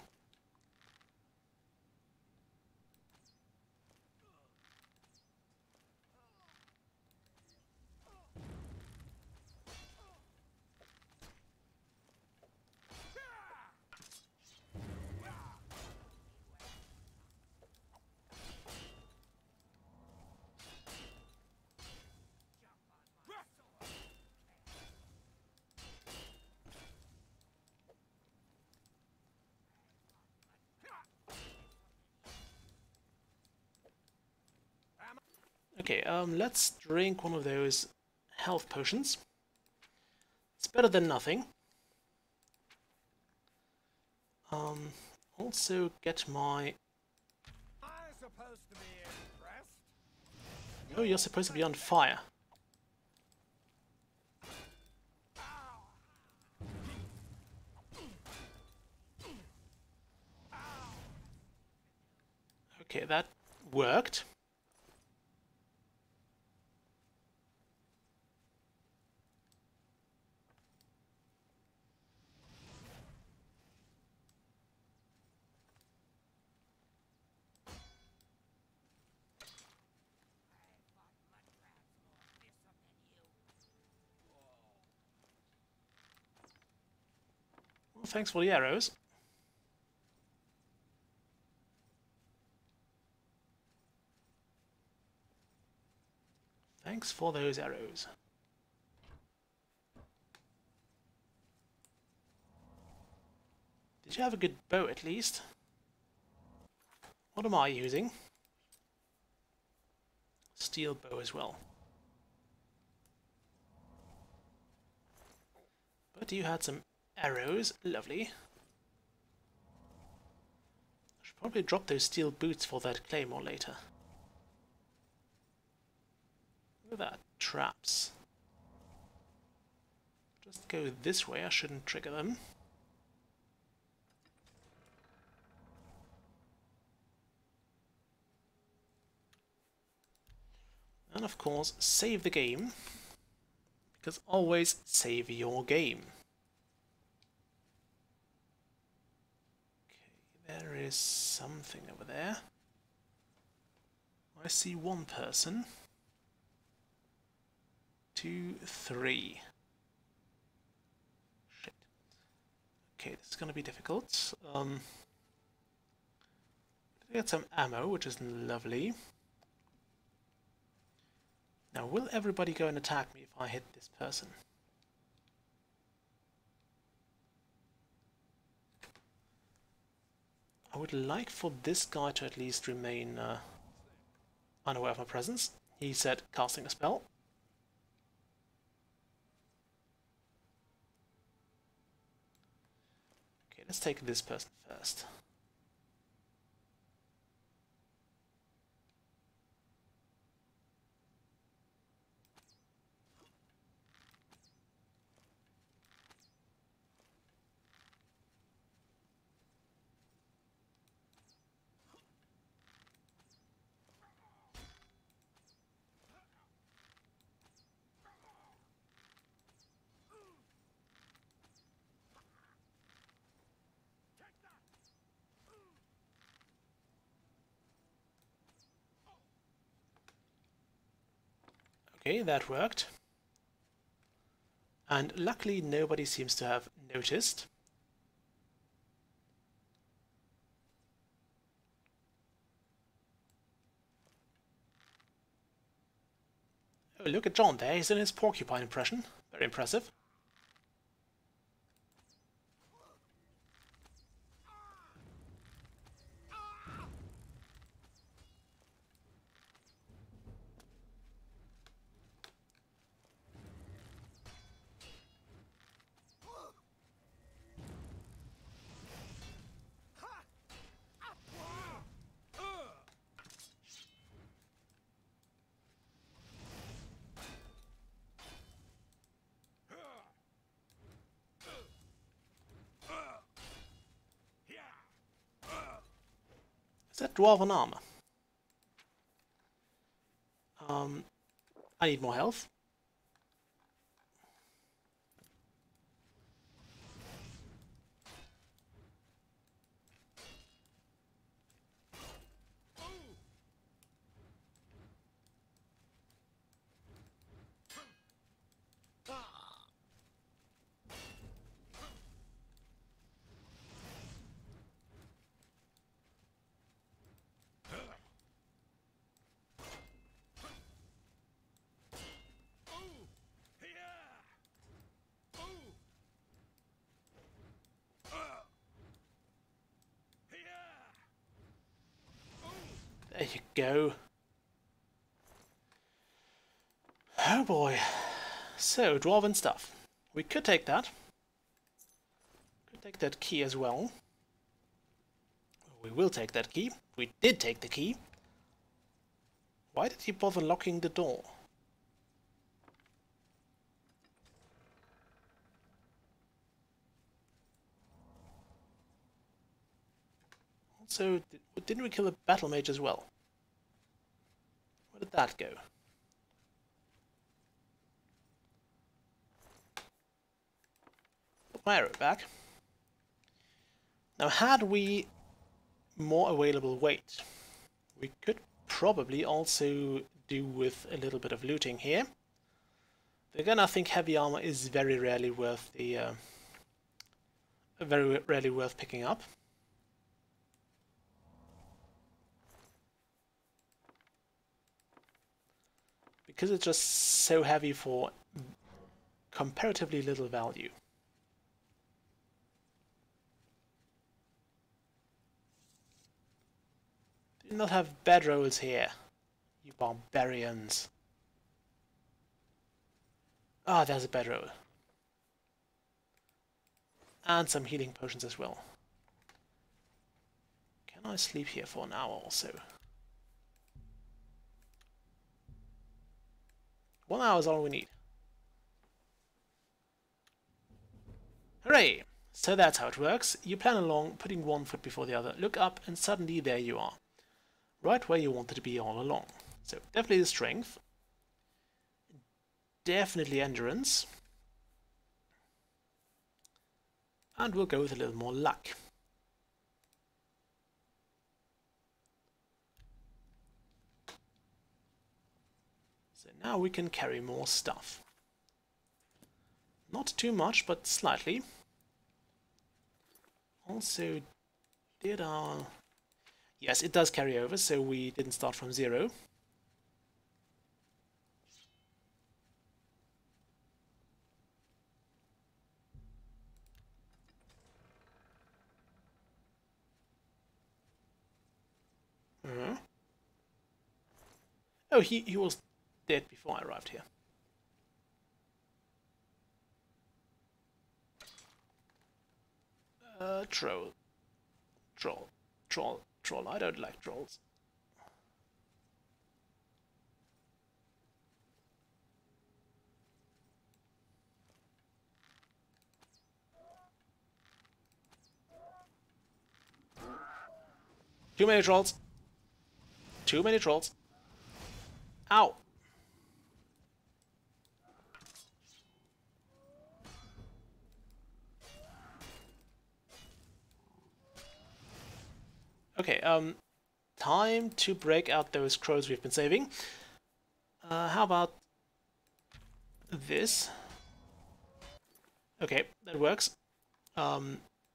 Okay, let's drink one of those health potions. It's better than nothing. Also get my... Oh, you're supposed to be on fire. Okay, that worked. Well, thanks for the arrows. Thanks for those arrows. Did you have a good bow at least? What am I using? Steel bow as well. But you had some arrows, lovely. I should probably drop those steel boots for that claymore later. Look at that, traps. Just go this way, I shouldn't trigger them. And of course, save the game, because always save your game. Okay, there is something over there. I see one person. 2, 3. Shit. Okay, this is gonna be difficult. Get some ammo, which is lovely. Now, will everybody go and attack me if I hit this person? I would like for this guy to at least remain unaware of my presence. He said casting a spell. Okay, let's take this person first. Okay, that worked. And luckily nobody seems to have noticed. Oh, look at John there, he's in his porcupine impression. Very impressive. Is that dwarven armor? I need more health. There you go. Oh boy. So, dwarven stuff. We could take that. Could take that key as well. We will take that key. We did take the key. Why did he bother locking the door? Also, didn't we kill a battle mage as well? Where did that go? Put my arrow back. Now, had we more available weight, we could probably also do with a little bit of looting here. Again, I think heavy armor is very rarely worth the picking up. Because it's just so heavy for comparatively little value. Do not have bedrolls here, you barbarians. Ah, there's a bedroll. And some healing potions as well. Can I sleep here for an hour or so? 1 hour is all we need. Hooray! So that's how it works. You plan along, putting one foot before the other, look up, and suddenly there you are. Right where you wanted to be all along. So definitely the strength. Definitely endurance. And we'll go with a little more luck. So now we can carry more stuff. Not too much, but slightly. Also, did our... Yes, it does carry over, so we didn't start from 0. Oh, he was dead before I arrived here. Troll. I don't like trolls. Too many trolls. Too many trolls. Ow. Okay, time to break out those crows we've been saving. How about this? Okay, that works. How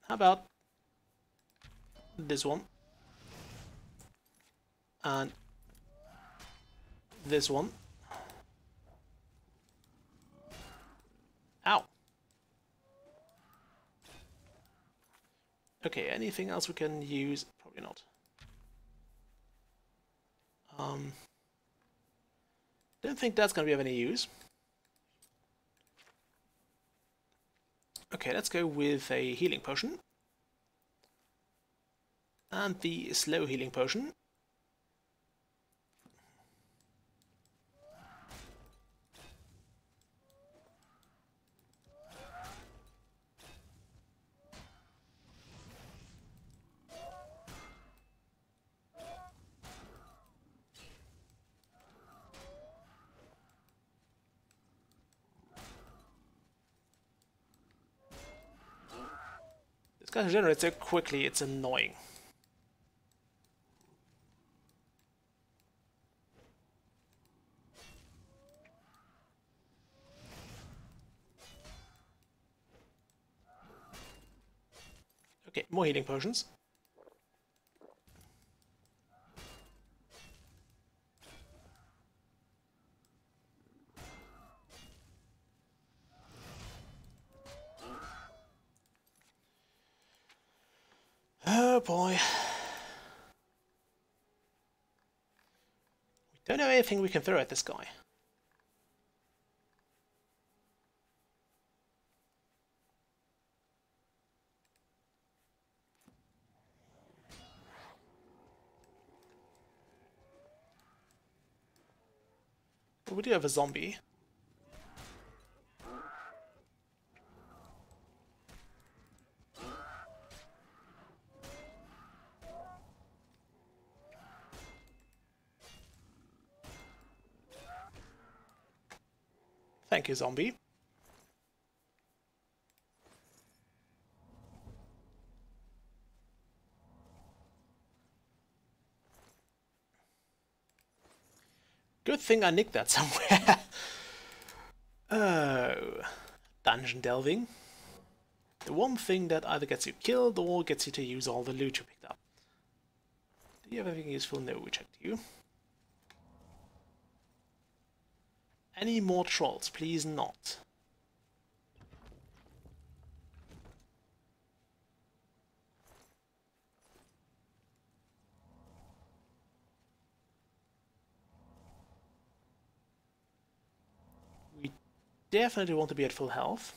about this one? And this one. Ow! Okay, anything else we can use? Probably not. Don't think that's gonna be of any use. Okay, let's go with a healing potion. And the slow healing potion. This guy generates so quickly, it's annoying. Okay, more healing potions. Oh boy. We don't have anything we can throw at this guy. But we do have a zombie. Thank you, zombie. Good thing I nicked that somewhere. Oh, dungeon delving. The one thing that either gets you killed or gets you to use all the loot you picked up. Do you have anything useful? No, we checked you. Any more trolls? Please not. We definitely want to be at full health.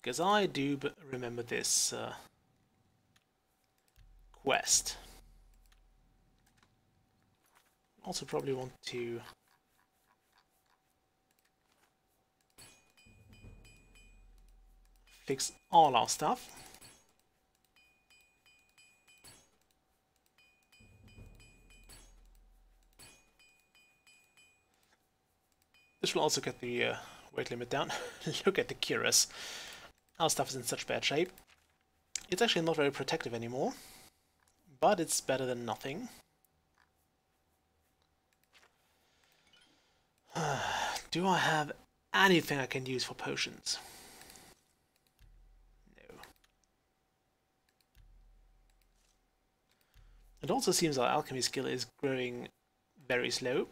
Because I do remember this quest. Also probably want to fix all our stuff. This will also get the weight limit down. Look at the Curious. Our stuff is in such bad shape. It's actually not very protective anymore, but it's better than nothing. Do I have anything I can use for potions? No. It also seems our alchemy skill is growing very slow.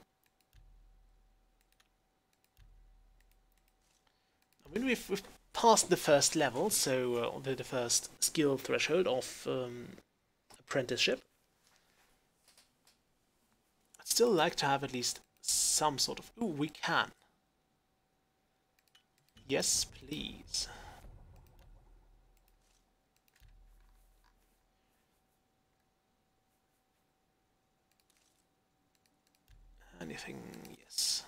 I mean, we've passed the first level, so the first skill threshold of apprenticeship. I'd still like to have at least some sort of... Ooh, we can. Yes, please. Anything? Yes.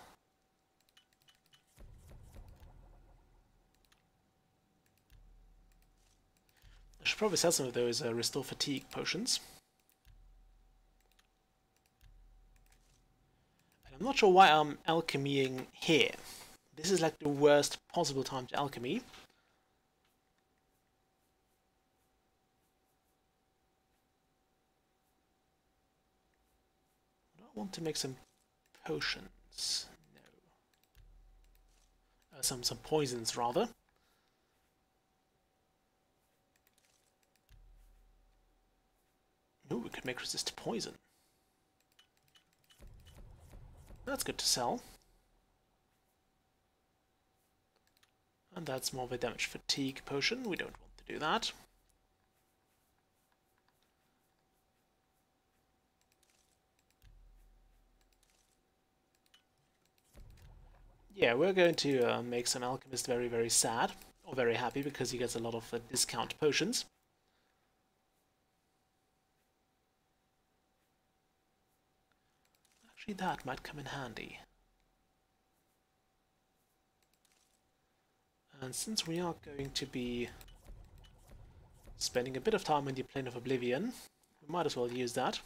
I should probably sell some of those restore fatigue potions. And I'm not sure why I'm alchemying here. This is like the worst possible time to alchemy. want to make some potions. No. Some poisons, rather. Ooh, we could make resist poison. That's good to sell. And that's more of a damage fatigue potion. We don't want to do that. Yeah, we're going to make some alchemist very, very sad. Or very happy, because he gets a lot of discount potions. Actually, that might come in handy. And since we are going to be spending a bit of time in the plane of Oblivion, we might as well use that.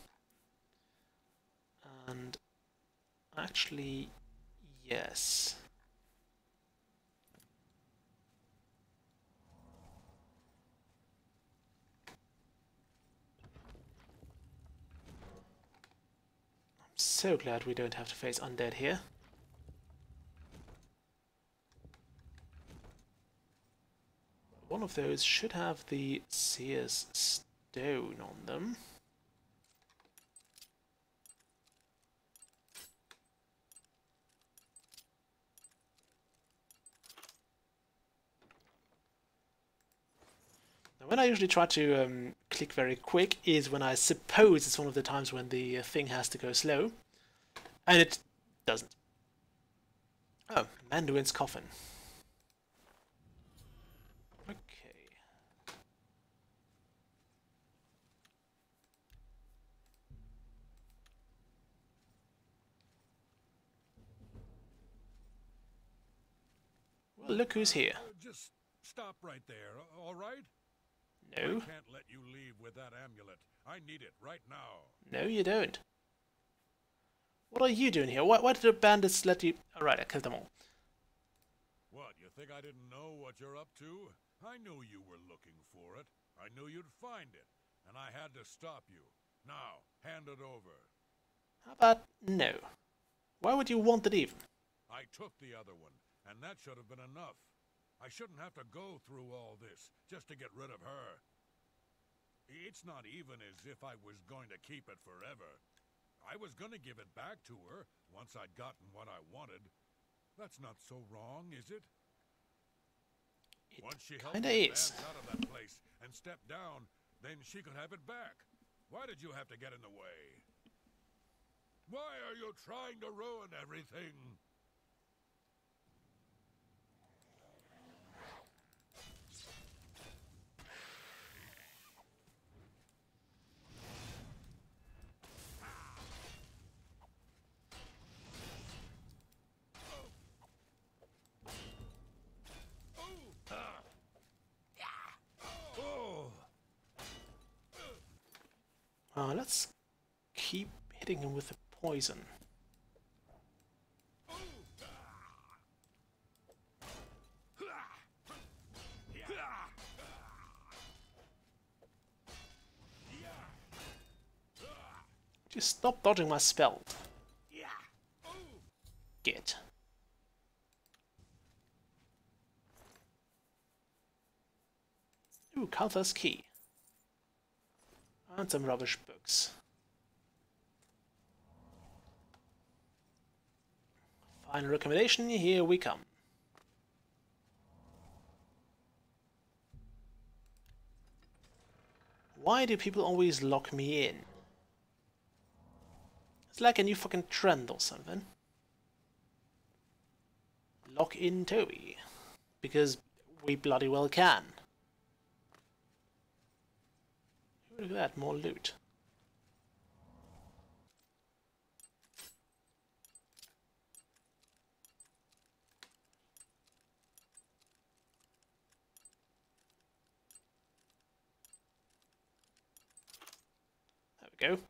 And actually, yes. I'm so glad we don't have to face undead here. One of those should have the Seer's Stone on them. Now, when I usually try to click very quick is when I suppose it's one of the times when the thing has to go slow. And it doesn't. Oh, Manduin's Coffin. Well, look who's here. Just stop right there, all right? No. I can't let you leave with that amulet. I need it right now. No, you don't. What are you doing here? Why did the bandits let you... Alright, I killed them all. What, you think I didn't know what you're up to? I knew you were looking for it. I knew you'd find it. And I had to stop you. Now, hand it over. How about no? Why would you want it even? I took the other one, and that should have been enough. I shouldn't have to go through all this just to get rid of her. It's not even as if I was going to keep it forever. I was going to give it back to her once I'd gotten what I wanted. That's not so wrong, is it? Once she helped the bands out of that place and stepped down, then she could have it back. Why did you have to get in the way? Why are you trying to ruin everything? Let's keep hitting him with the poison. Just stop dodging my spell. Get. Ooh, Caltha's Key. And some rubbish books. Final recommendation, here we come. Why do people always lock me in? It's like a new fucking trend or something. Lock in Toby. Because we bloody well can. Look at that, more loot. There we go.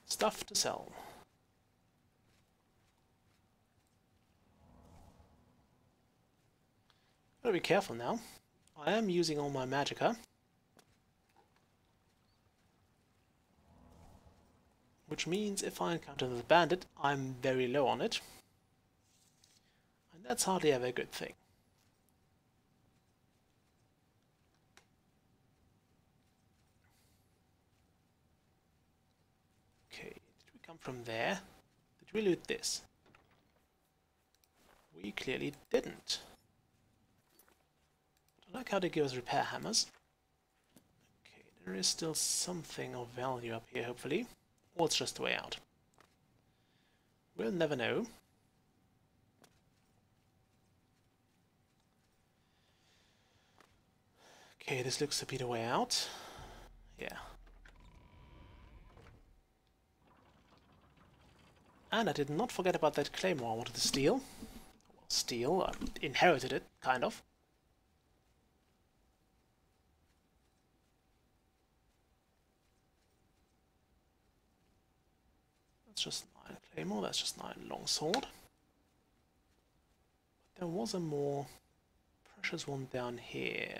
Stuff to sell. Gotta be careful now. I am using all my magicka. Which means if I encounter the bandit, I'm very low on it. And that's hardly ever a good thing. Okay, did we come from there? Did we loot this? We clearly didn't. But I like how they give us repair hammers. Okay, there is still something of value up here, hopefully. Or it's just the way out. We'll never know. Okay, this looks to be the way out. Yeah. And I did not forget about that claymore I wanted to steal. Well, steal, I inherited it, kind of. That's just an iron claymore, that's just an iron longsword. But there was a more precious one down here,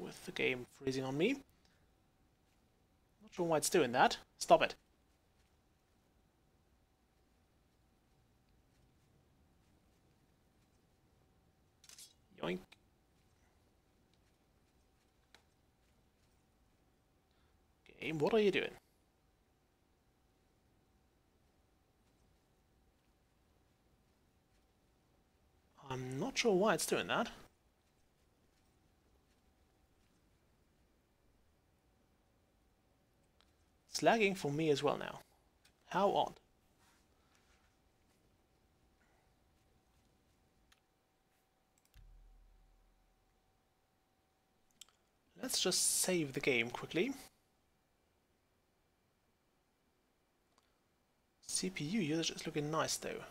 with the game freezing on me. Not sure why it's doing that. Stop it. Yoink. Game, what are you doing? I'm not sure why it's doing that. It's lagging for me as well now. How odd. Let's just save the game quickly. CPU usage is looking nice though.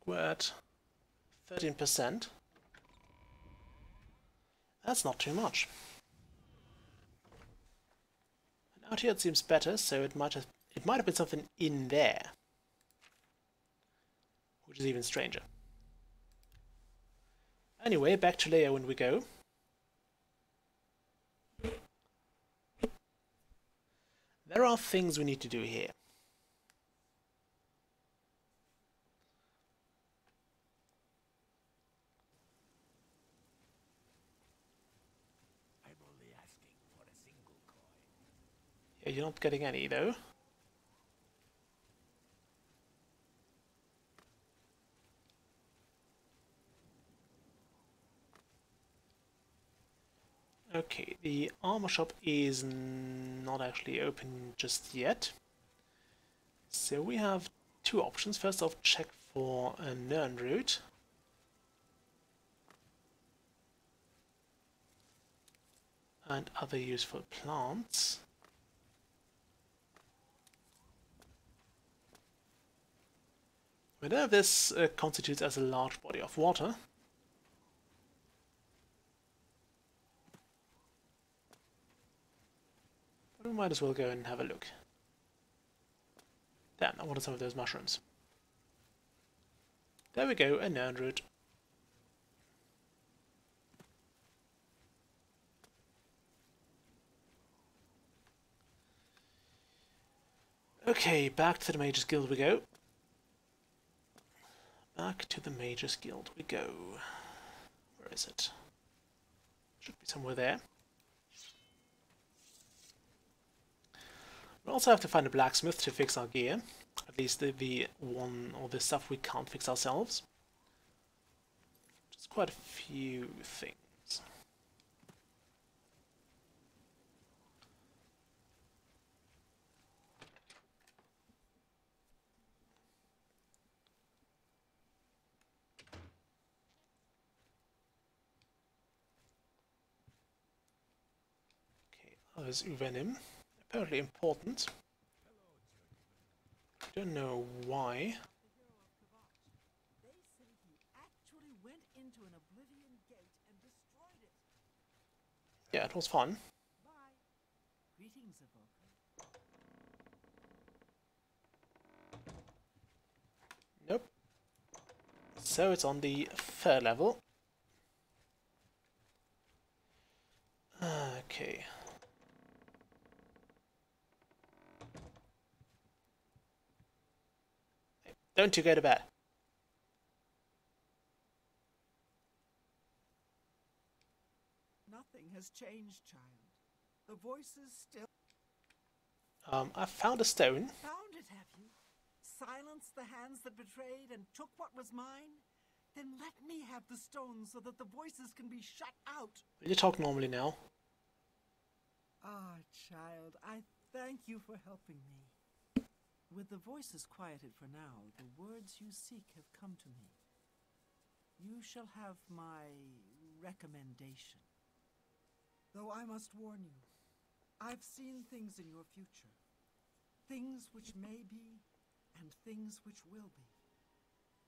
We're at 13%. That's not too much. And out here it seems better, so it might have been something in there, which is even stranger. Anyway, back to Leia when we go. There are things we need to do here. I'm only asking for a single coin. Yeah, you're not getting any though. Okay, the armor shop is not actually open just yet. So we have two options. First off, check for a Nern root. And other useful plants. We know this constitutes as a large body of water. But we might as well go and have a look. Damn, I wanted some of those mushrooms. There we go, a Nern root. Okay, back to the Mage's Guild we go. Back to the Mage's Guild we go. Where is it? Should be somewhere there. We also have to find a blacksmith to fix our gear. At least the one or the stuff we can't fix ourselves. Just quite a few things. There's Uvenim, apparently important. Don't know why. They say he actually went into an Oblivion gate and destroyed it. Yeah, it was fun. Bye. Greetings, Evoker. Nope. So it's on the third level. Okay. Don't you go to bed. Nothing has changed, child. The voices still... I found a stone. Found it, have you? Silenced the hands that betrayed and took what was mine? Then let me have the stone so that the voices can be shut out. Will you talk normally now? Ah, child, I thank you for helping me. With the voices quieted for now, the words you seek have come to me. You shall have my recommendation. Though I must warn you, I've seen things in your future. Things which may be, and things which will be.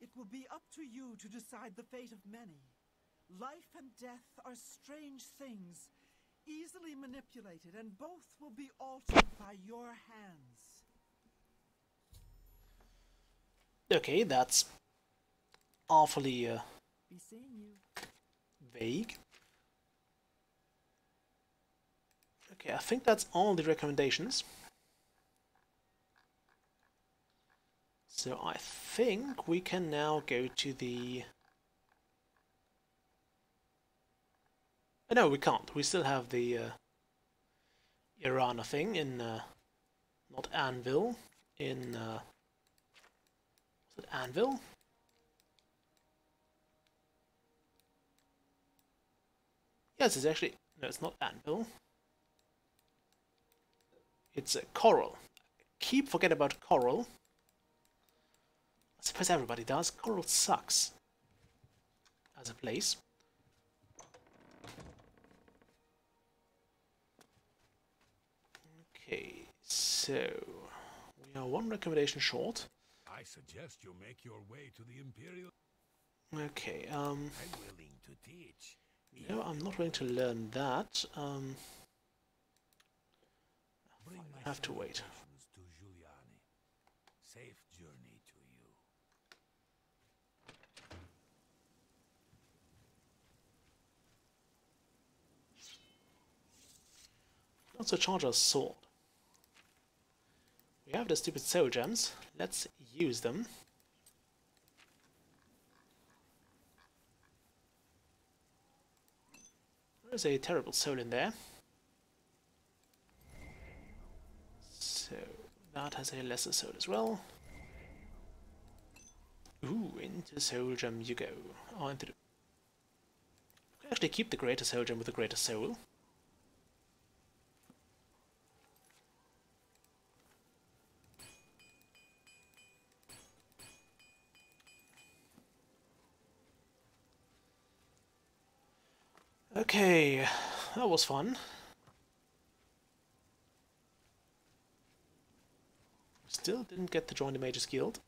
It will be up to you to decide the fate of many. Life and death are strange things, easily manipulated, and both will be altered by your hands. Okay, that's awfully Be seeing you. vague. Okay, I think that's all the recommendations. So I think we can now go to the... No, we can't. We still have the Irana thing in... not Anvil. In... was it Anvil? Yes, it's actually... No, it's not Anvil. It's Coral. Keep forgetting about Coral. I suppose everybody does. Coral sucks as a place. Okay, so we are one recommendation short. I suggest you make your way to the Imperial. Okay, I'm willing to teach. no, I'm not willing to learn that. Bring my I have to wait. salutations to Giuliani. Safe journey to you. Also charge our sword. We have the stupid soul gems. Let's use them. There's a terrible soul in there. So that has a lesser soul as well. Ooh, into soul gem you go. Oh, into the... We can actually keep the greater soul gem with the greater soul. Okay, that was fun. Still didn't get to join the Mages Guild.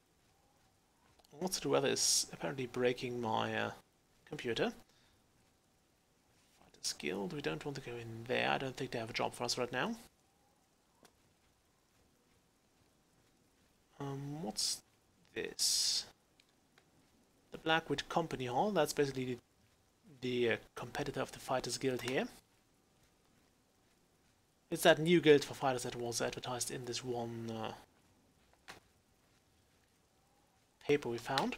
Also, the weather is apparently breaking my computer. Fighters Guild, we don't want to go in there. I don't think they have a job for us right now. What's this? The Blackwood Company Hall. That's basically the competitor of the Fighters Guild here. It's that new guild for fighters that was advertised in this one paper we found.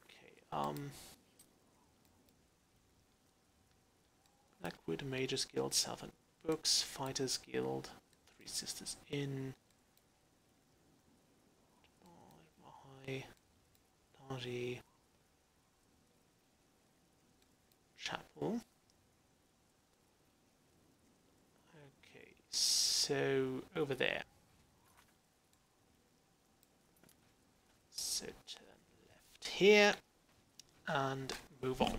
Okay, Blackwood Mages Guild, Southern Books, Fighters Guild, Three Sisters Inn, Mahai, Darji, Chapel. Okay, so over there. So turn left here and move on.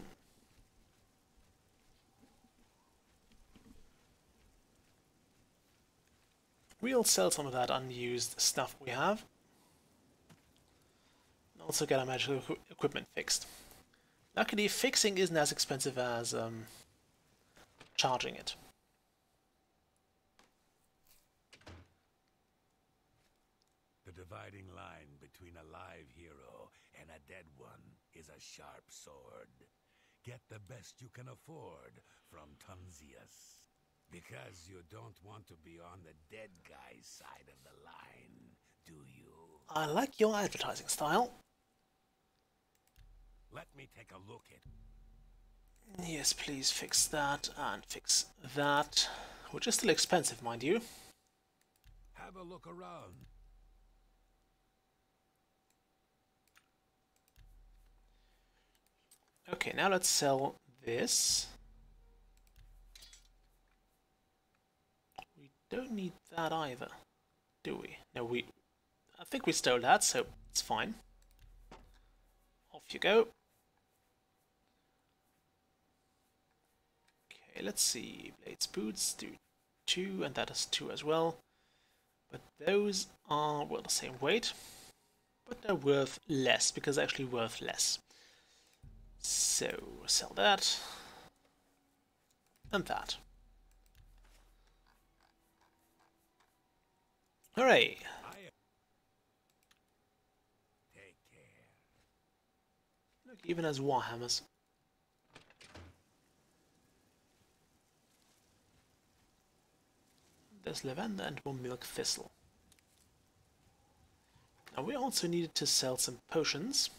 We'll sell some of that unused stuff we have. And also get our magical equipment fixed. Luckily, fixing isn't as expensive as charging it. The dividing line between a live hero and a dead one is a sharp sword. get the best you can afford from Tunzius. Because you don't want to be on the dead guy's side of the line, do you? I like your advertising style. Let me take a look at... Yes, please fix that and fix that. Which is still expensive, mind you. Have a look around. Okay, now let's sell this. We don't need that either, do we? No, I think we stole that, so it's fine. Off you go. Okay, let's see. Blades, boots, do 2, and that is 2 as well. But those are, well, the same weight. But they're worth less, because they're actually worth less. So, sell that. And that. Hooray! Take care. Look, even as warhammers. There's lavender and more milk thistle. Now we also needed to sell some potions.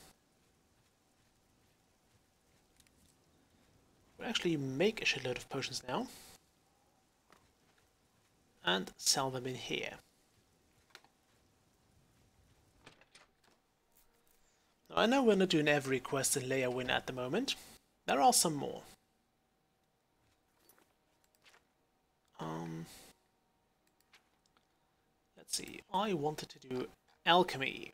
We actually make a shitload of potions now. And sell them in here. Now, I know we're not doing every quest in Leia at the moment. There are some more. Let's see. I wanted to do alchemy.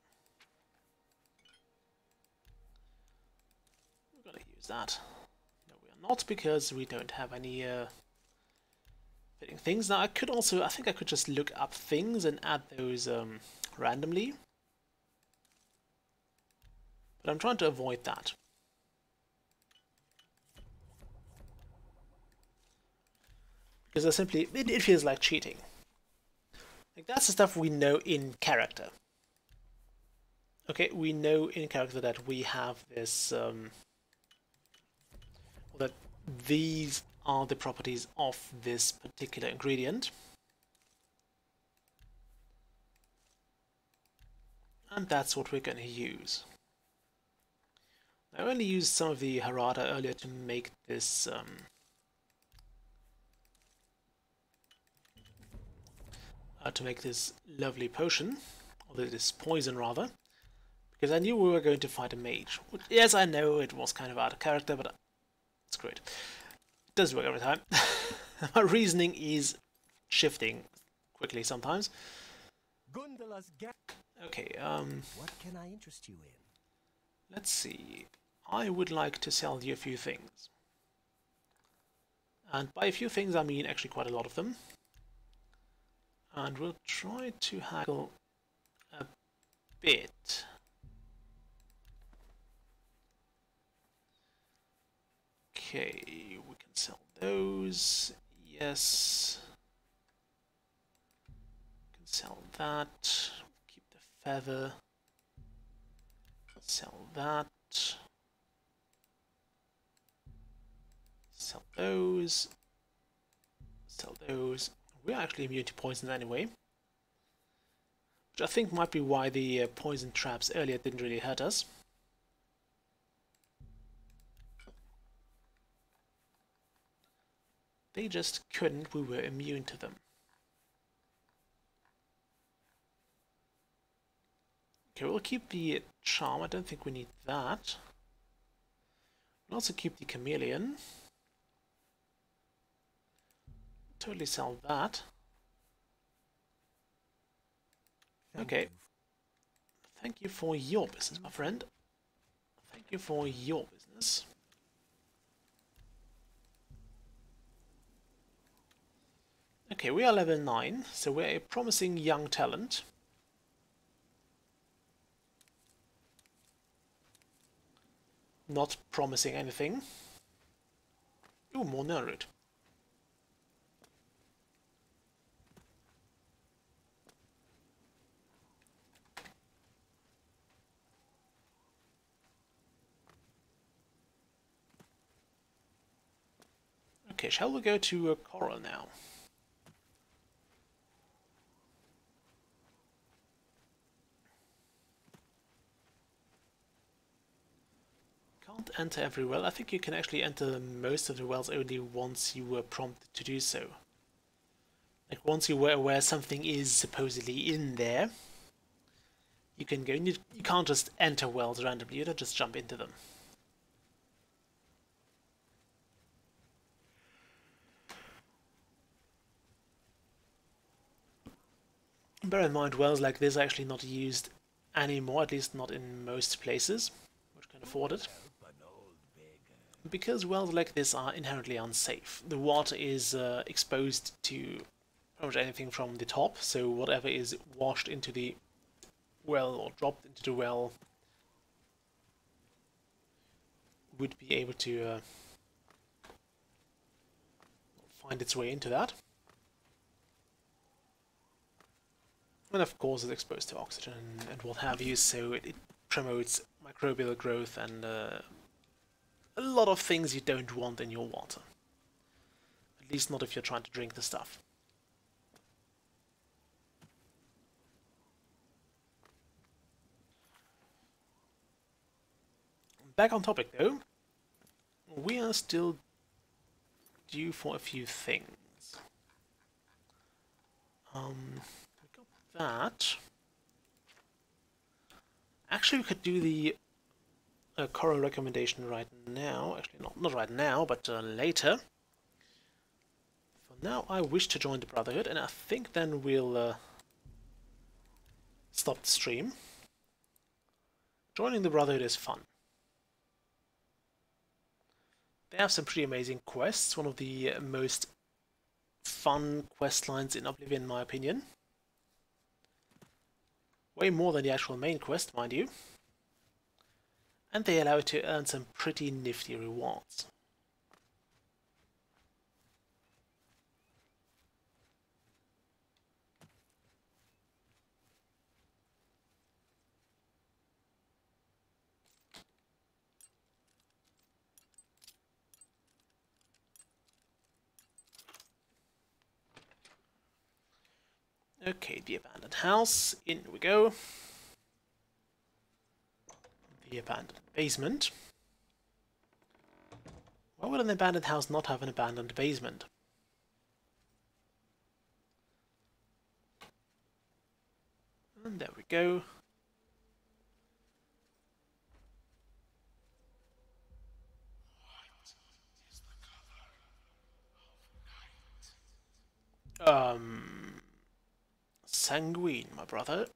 We're gonna use that. No, we are not, because we don't have any fitting things. Now I could also, I think I could just look up things and add those randomly. But I'm trying to avoid that. Because I simply, it feels like cheating. Like, that's the stuff we know in character. Okay, we know in character that we have this, that these are the properties of this particular ingredient. And that's what we're going to use. I only used some of the Harada earlier to make this lovely potion, or this poison rather, because I knew we were going to fight a mage. Yes, I know it was kind of out of character, but it's great. It does work every time. My reasoning is shifting quickly sometimes. Okay, what can I interest you in? Let's see. I would like to sell you a few things. And by a few things I mean actually quite a lot of them. And we'll try to haggle a bit. Okay, we can sell those. Yes. We can sell that. Keep the feather. Sell that. Sell those. Sell those. We're actually immune to poison anyway. Which I think might be why the poison traps earlier didn't really hurt us. They just couldn't, we were immune to them. Okay, we'll keep the charm, I don't think we need that. We'll also keep the chameleon. Totally sell that. Okay. Thank you for your business, my friend. Thank you for your business. Okay, we are level 9, so we're a promising young talent. Not promising anything. Ooh, more Nurut. Okay, shall we go to Coral now? Can't enter every well. I think you can actually enter most of the wells only once you were prompted to do so. Like once you were aware something is supposedly in there, you can go. You can't just enter wells randomly. You don't just jump into them. Bear in mind, wells like this are actually not used anymore, at least not in most places which can afford it. Because wells like this are inherently unsafe. The water is exposed to pretty much anything from the top, so whatever is washed into the well or dropped into the well would be able to find its way into that. And of course it's exposed to oxygen and what have you, so it promotes microbial growth and a lot of things you don't want in your water. At least not if you're trying to drink the stuff. Back on topic though, we are still due for a few things. We got that. Actually, we could do the Coral recommendation right now. Actually, not right now, but later. For now, I wish to join the Brotherhood, and I think then we'll stop the stream. Joining the Brotherhood is fun. They have some pretty amazing quests, one of the most fun quest lines in Oblivion in my opinion. Way more than the actual main quest, mind you. And they allow you to earn some pretty nifty rewards. Okay, the abandoned house, in we go. The abandoned basement. Why would an abandoned house not have an abandoned basement? And there we go. Sanguine, my brother.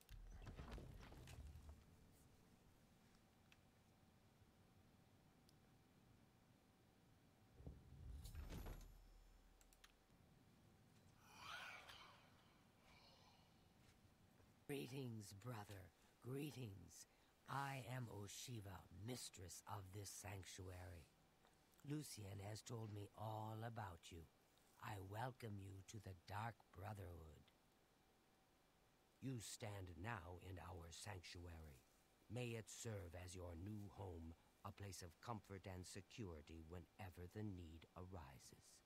Greetings, brother. Greetings. I am Oshiva, mistress of this sanctuary. Lucien has told me all about you. I welcome you to the Dark Brotherhood. You stand now in our sanctuary. May it serve as your new home, a place of comfort and security whenever the need arises.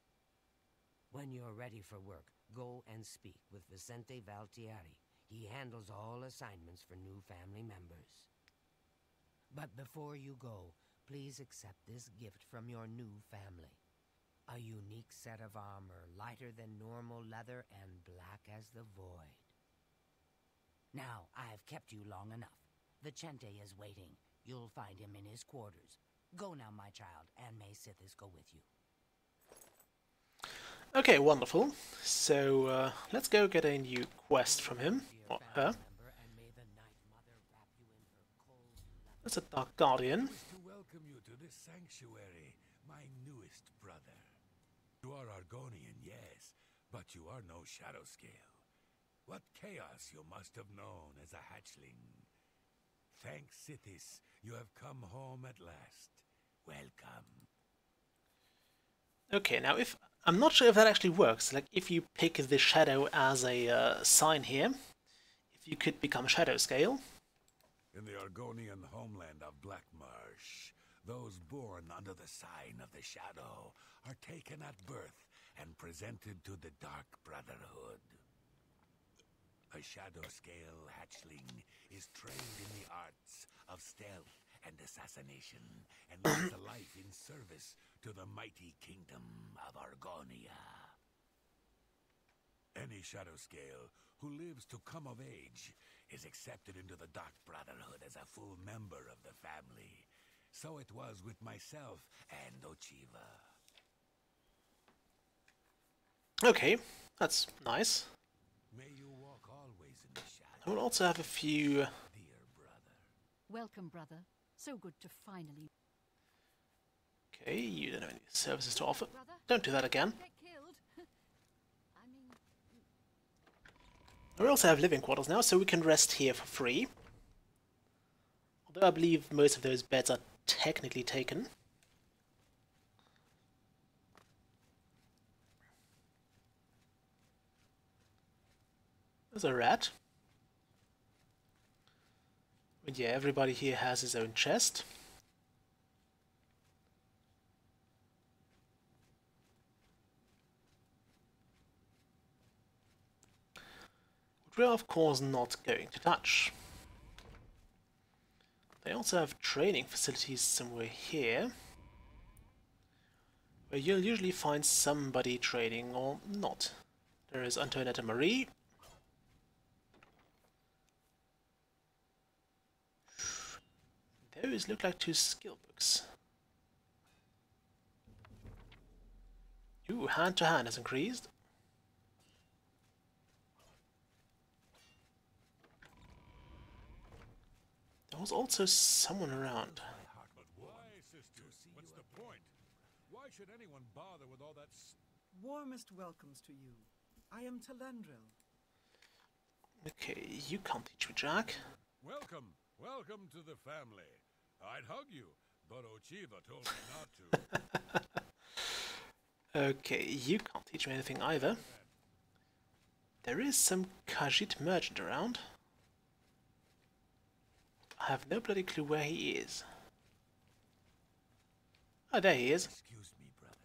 When you're ready for work, go and speak with Vicente Valtieri. He handles all assignments for new family members. But before you go, please accept this gift from your new family. A unique set of armor, lighter than normal leather and black as the void. Now, I've kept you long enough. Vicente is waiting. You'll find him in his quarters. Go now, my child, and may Sithis go with you. Okay, wonderful. So, let's go get a new quest from him, or her. That's a Dark Guardian. To welcome you to this sanctuary, my newest brother. You are Argonian, yes, but you are no shadow scale. What chaos you must have known as a hatchling. Thanks, Sithis, you have come home at last. Welcome. Okay, now if I'm not sure if that actually works. Like, if you pick the shadow as a sign here, if you could become shadow scale. In the Argonian homeland of Black Marsh, those born under the sign of the shadow are taken at birth and presented to the Dark Brotherhood. A shadow-scale hatchling is trained in the arts of stealth and assassination, and lives a life in service to the mighty kingdom of Argonia. Any shadow-scale who lives to come of age is accepted into the Dark Brotherhood as a full member of the family. So it was with myself and Ochiva. Okay, that's nice. May you walk always in the shadow, I will also have a few... dear brother. Welcome, brother. So good to finally... Okay, you don't have any services to offer. Brother? Don't do that again. Get killed. I mean... We also have living quarters now, so we can rest here for free. Although I believe most of those beds are technically taken. There's a rat. But yeah, everybody here has his own chest. Which we're of course not going to touch. They also have training facilities somewhere here, where you'll usually find somebody training or not. There is Antoinette and Marie. Those look like two skill books. Ooh, hand to hand has increased. There was also someone around. But why, sister? What's the point? Why should anyone bother with all that Warmest welcomes to you. I am Tamriel. Okay, you can't teach me, Jack. Welcome. Welcome to the family. I'd hug you, but Ochiva told me not to. Okay, you can't teach me anything either. There is some Khajiit merchant around. I have no bloody clue where he is. Oh, there he is. Excuse me, brother.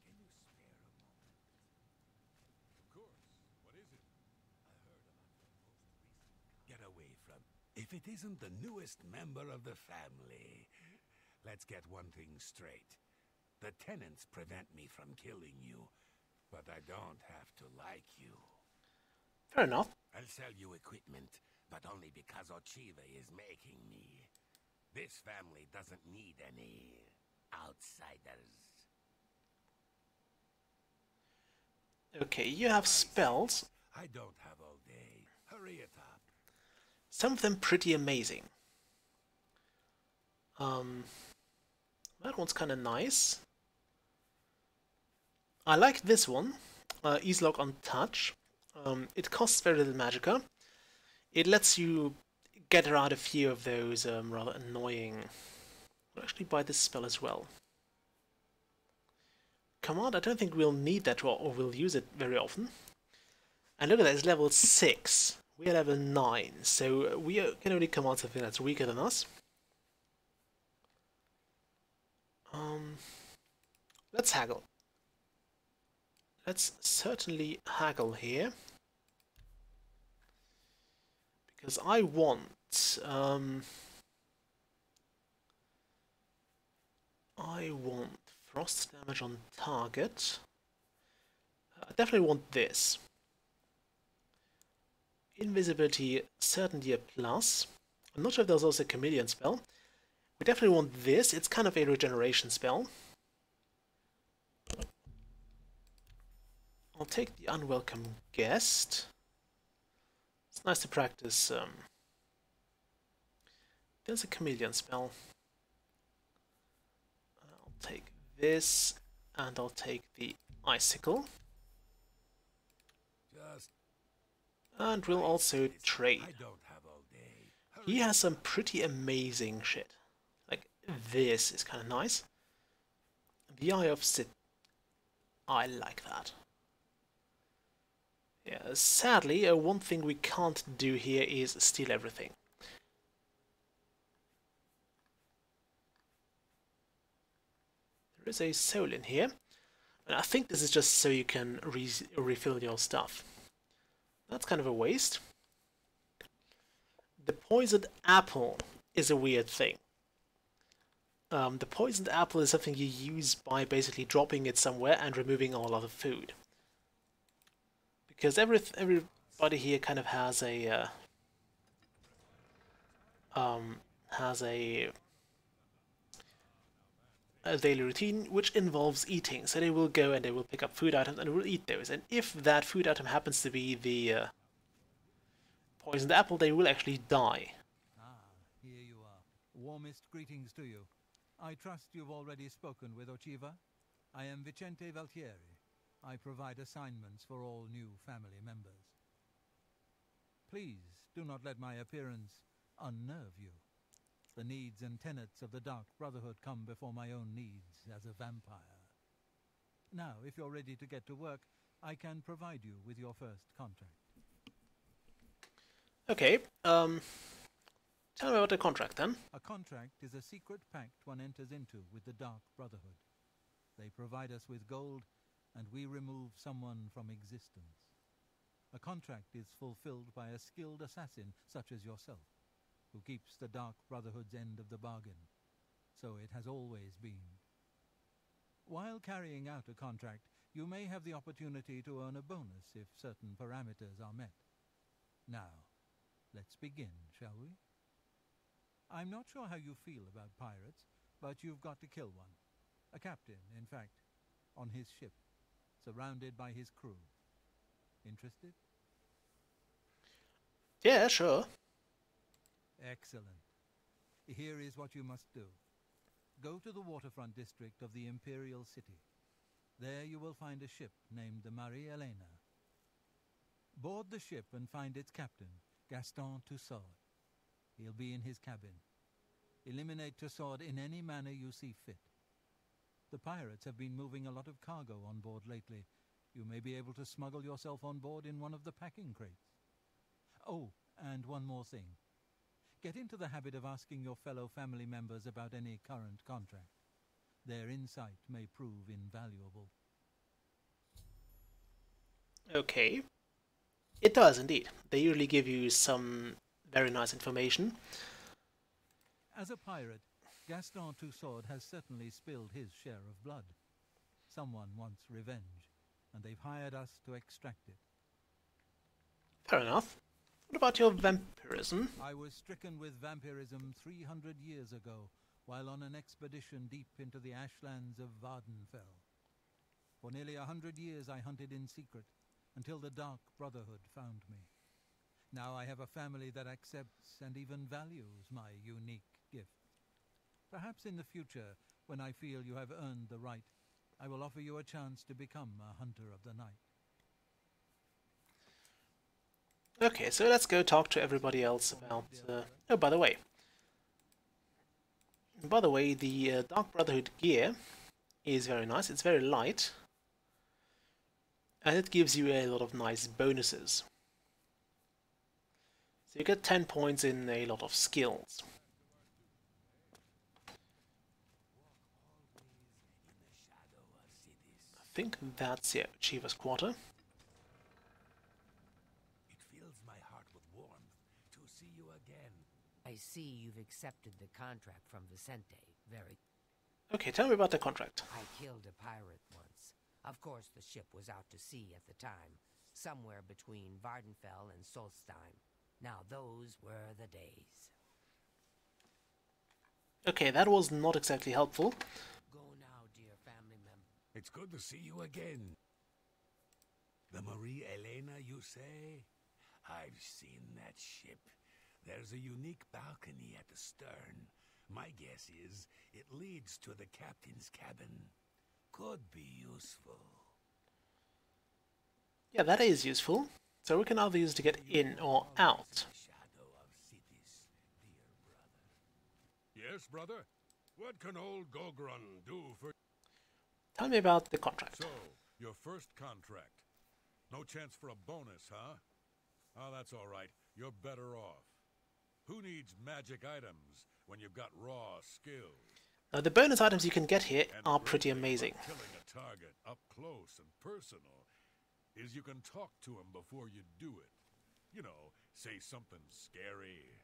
Can you spare a moment? Of course. What is it? I heard about the most recent... Get away from... If it isn't the newest member of the family. Let's get one thing straight. The tenants prevent me from killing you, but I don't have to like you. Fair enough. I'll sell you equipment, but only because Ochiva is making me. This family doesn't need any outsiders. Okay, you have spells. I don't have all day. Hurry it up. Some of them pretty amazing. That one's kind of nice. I like this one. Ease lock on touch. It costs very little magicka. It lets you get around a few of those rather annoying... I'll actually buy this spell as well. Command, I don't think we'll need that or we'll use it very often. And look at that, it's level 6. We're level 9, so we can only command something that's weaker than us. Let's haggle. Let's certainly haggle here. Because I want... frost damage on target. I definitely want this. Invisibility, certainty a plus. I'm not sure if there's also a chameleon spell. We definitely want this. It's kind of a regeneration spell. I'll take the unwelcome guest. It's nice to practice. There's a chameleon spell. I'll take this, and I'll take the icicle. And we'll also trade. I don't have all day. He has some pretty amazing shit. Like, this is kind of nice. The Eye of Sit. I like that. Yeah, sadly, one thing we can't do here is steal everything. There is a soul in here. And I think this is just so you can refill your stuff. That's kind of a waste. The poisoned apple is a weird thing. The poisoned apple is something you use by basically dropping it somewhere and removing all other food. Because everybody here kind of has a daily routine which involves eating. So they will go and they will pick up food items and they will eat those. And if that food item happens to be the poisoned apple, they will actually die. Ah, here you are. Warmest greetings to you. I trust you've already spoken with Ochiva. I am Vicente Valtieri. I provide assignments for all new family members. Please do not let my appearance unnerve you. The needs and tenets of the Dark Brotherhood come before my own needs as a vampire. Now, if you're ready to get to work, I can provide you with your first contract. Okay, tell me about the contract then. A contract is a secret pact one enters into with the Dark Brotherhood. They provide us with gold, and we remove someone from existence. A contract is fulfilled by a skilled assassin such as yourself, who keeps the Dark Brotherhood's end of the bargain. So it has always been. While carrying out a contract, you may have the opportunity to earn a bonus if certain parameters are met. Now, let's begin, shall we? I'm not sure how you feel about pirates, but you've got to kill one. A captain, in fact, on his ship, surrounded by his crew. Interested? Yeah, sure. Excellent. Here is what you must do. Go to the waterfront district of the Imperial City. There you will find a ship named the Marie Elena. Board the ship and find its captain, Gaston Tussaud. He'll be in his cabin. Eliminate Tussaud in any manner you see fit. The pirates have been moving a lot of cargo on board lately. You may be able to smuggle yourself on board in one of the packing crates. Oh, and one more thing. Get into the habit of asking your fellow family members about any current contract. Their insight may prove invaluable. Okay. It does indeed. They usually give you some very nice information. As a pirate, Gaston Tussaud has certainly spilled his share of blood. Someone wants revenge, and they've hired us to extract it. Fair enough. What about your vampirism? I was stricken with vampirism 300 years ago, while on an expedition deep into the ashlands of Vardenfell. For nearly 100 years I hunted in secret, until the Dark Brotherhood found me. Now I have a family that accepts and even values my unique gift. Perhaps in the future, when I feel you have earned the right, I will offer you a chance to become a hunter of the night. Okay, so let's go talk to everybody else about... Oh, by the way, the Dark Brotherhood gear is very nice. It's very light. And it gives you a lot of nice bonuses. So you get 10 points in a lot of skills. I think that's it, Chiva's Quarter. It fills my heart with warmth to see you again. I see you've accepted the contract from Vicente. Very. Okay, tell me about the contract. I killed a pirate once. Of course, the ship was out to sea at the time, somewhere between Vardenfell and Solstheim. Now, those were the days. Okay, that was not exactly helpful. Go now, dear family member. It's good to see you again. The Marie Elena, you say? I've seen that ship. There's a unique balcony at the stern. My guess is it leads to the captain's cabin. Could be useful. Yeah, that is useful. So we can either use it to get in or out. Yes, brother? What can old Gogron do for... Tell me about the contract. So, your first contract. No chance for a bonus, huh? Oh, that's all right. You're better off. Who needs magic items when you've got raw skills? Now, the bonus items you can get here And are the pretty great thing amazing. about killing a target up close and personal is you can talk to him before you do it. You know, say something scary.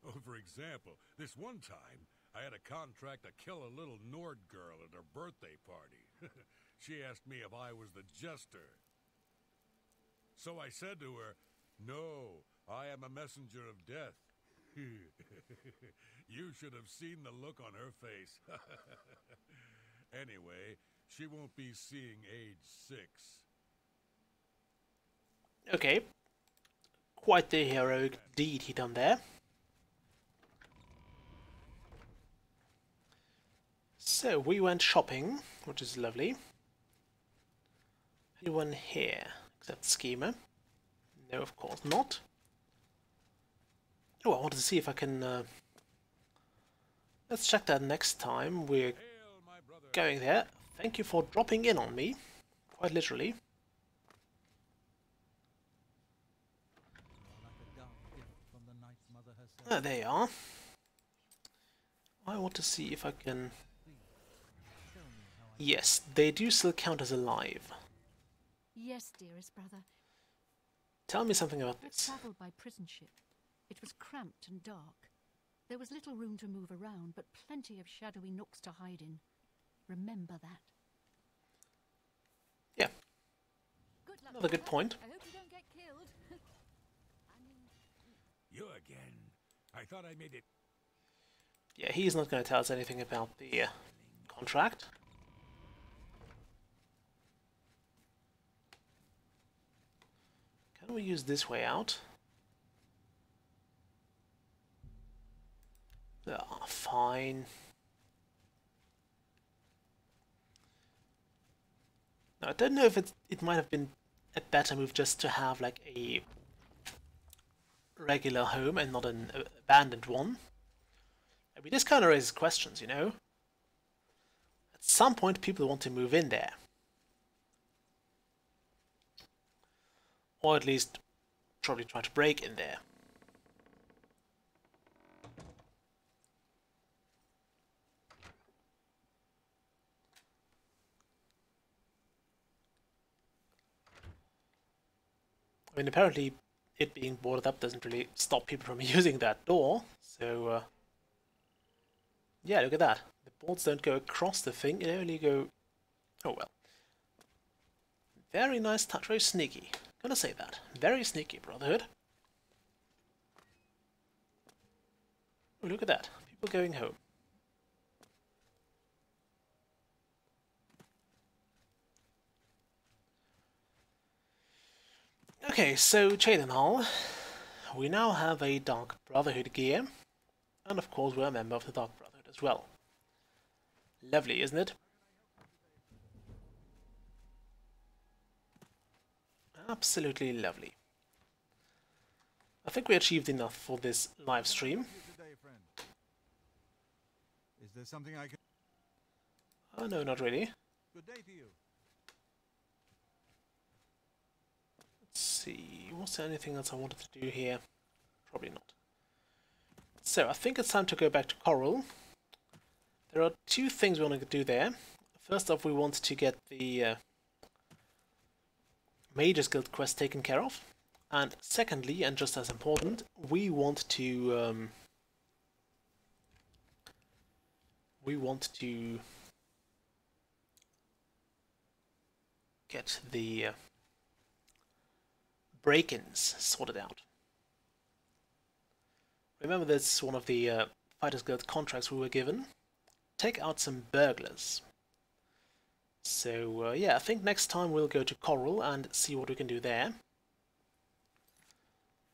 Oh, for example, this one time, I had a contract to kill a little Nord girl at her birthday party. She asked me if I was the jester. So I said to her, "No, I am a messenger of death." You should have seen the look on her face. Anyway, she won't be seeing age 6. Okay. Quite the heroic deed he done there. So, we went shopping, which is lovely. Anyone here, except Schemer? No, of course not. Oh, I wanted to see if I can... Let's check that next time we're Hail, my brother. going there. Thank you for dropping in on me, quite literally. Like a dark gift from the Night Mother herself. Ah, there you are. I want to see if I can... Tell me how I Yes, they do still count as alive. Yes, dearest brother. Tell me something about I this. travelled by prison ship. It was cramped and dark. There was little room to move around, but plenty of shadowy nooks to hide in. Remember that. Yeah, Good luck, another good brother. point. I hope you don't get killed. You again. I thought I made it. Yeah, he's not going to tell us anything about the contract. Can we use this way out? Ah, fine. Now, I don't know if it might have been a better move just to have like a regular home and not an abandoned one. I mean, this kind of raises questions, you know? At some point, people want to move in there. Or at least probably try to break in there. I mean, apparently it being boarded up doesn't really stop people from using that door, so yeah, look at that. The boards don't go across the thing, they only go... Oh well. Very nice touch, very sneaky. Gonna say that. Very sneaky, Brotherhood. Oh, look at that. People going home. Okay, so Cheydinhal. We now have a Dark Brotherhood gear. And of course we're a member of the Dark Brotherhood as well. Lovely, isn't it? Absolutely lovely. I think we achieved enough for this live stream. Today, friend. Is there something I can... Oh no, not really. Good day to you. Let's see, was there anything else I wanted to do here? Probably not. So, I think it's time to go back to Coral. There are two things we want to do there. First off, we want to get the Mage's Guild quest taken care of. And secondly, and just as important, we want to get the break-ins sorted out. Remember, that's one of the Fighters Guild contracts we were given. Take out some burglars. So yeah, I think next time we'll go to Coral and see what we can do there.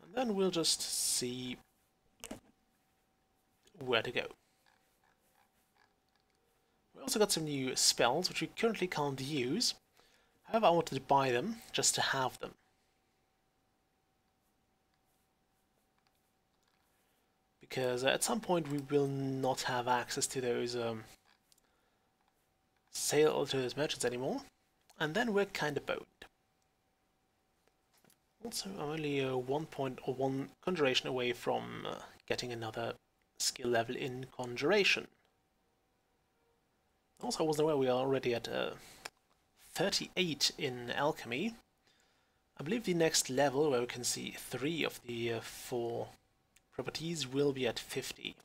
And then we'll just see where to go. We also got some new spells, which we currently can't use. However, I wanted to buy them, just to have them. Because at some point we will not have access to those to those merchants anymore, and then we're kind of boned. Also, I'm only one conjuration away from getting another skill level in conjuration. Also, I wasn't aware we are already at 38 in alchemy. I believe the next level, where we can see 3 of the 4 properties, will be at 50.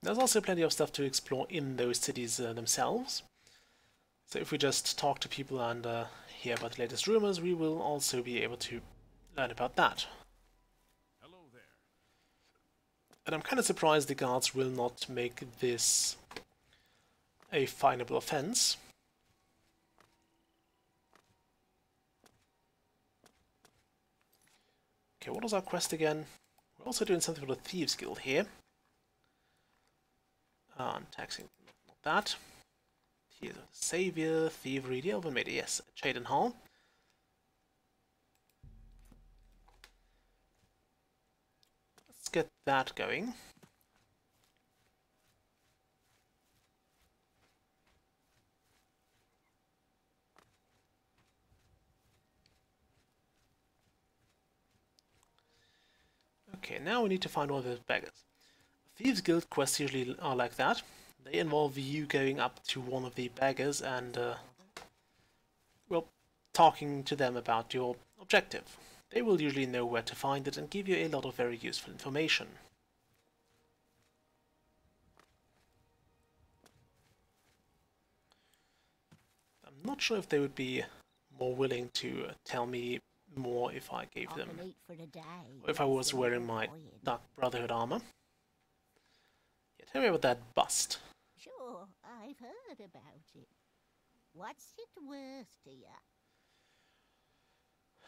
There's also plenty of stuff to explore in those cities themselves. So if we just talk to people and hear about the latest rumors, we will also be able to learn about that. Hello there. And I'm kind of surprised the guards will not make this a finable offense. Okay, what was our quest again? We're also doing something for the Thieves Guild here. Taxing, not that. Tears of the Savior, Thievery, the Elven Maid, yes, Chaden Hall. Let's get that going. Okay, now we need to find one of those beggars. Thieves Guild quests usually are like that. They involve you going up to one of the beggars and, well, talking to them about your objective. They will usually know where to find it and give you a lot of very useful information. I'm not sure if they would be more willing to tell me more if I gave them, or if I was wearing my Dark Brotherhood armor. Yeah, tell me about that bust. Sure, I've heard about it. What's it worth to you?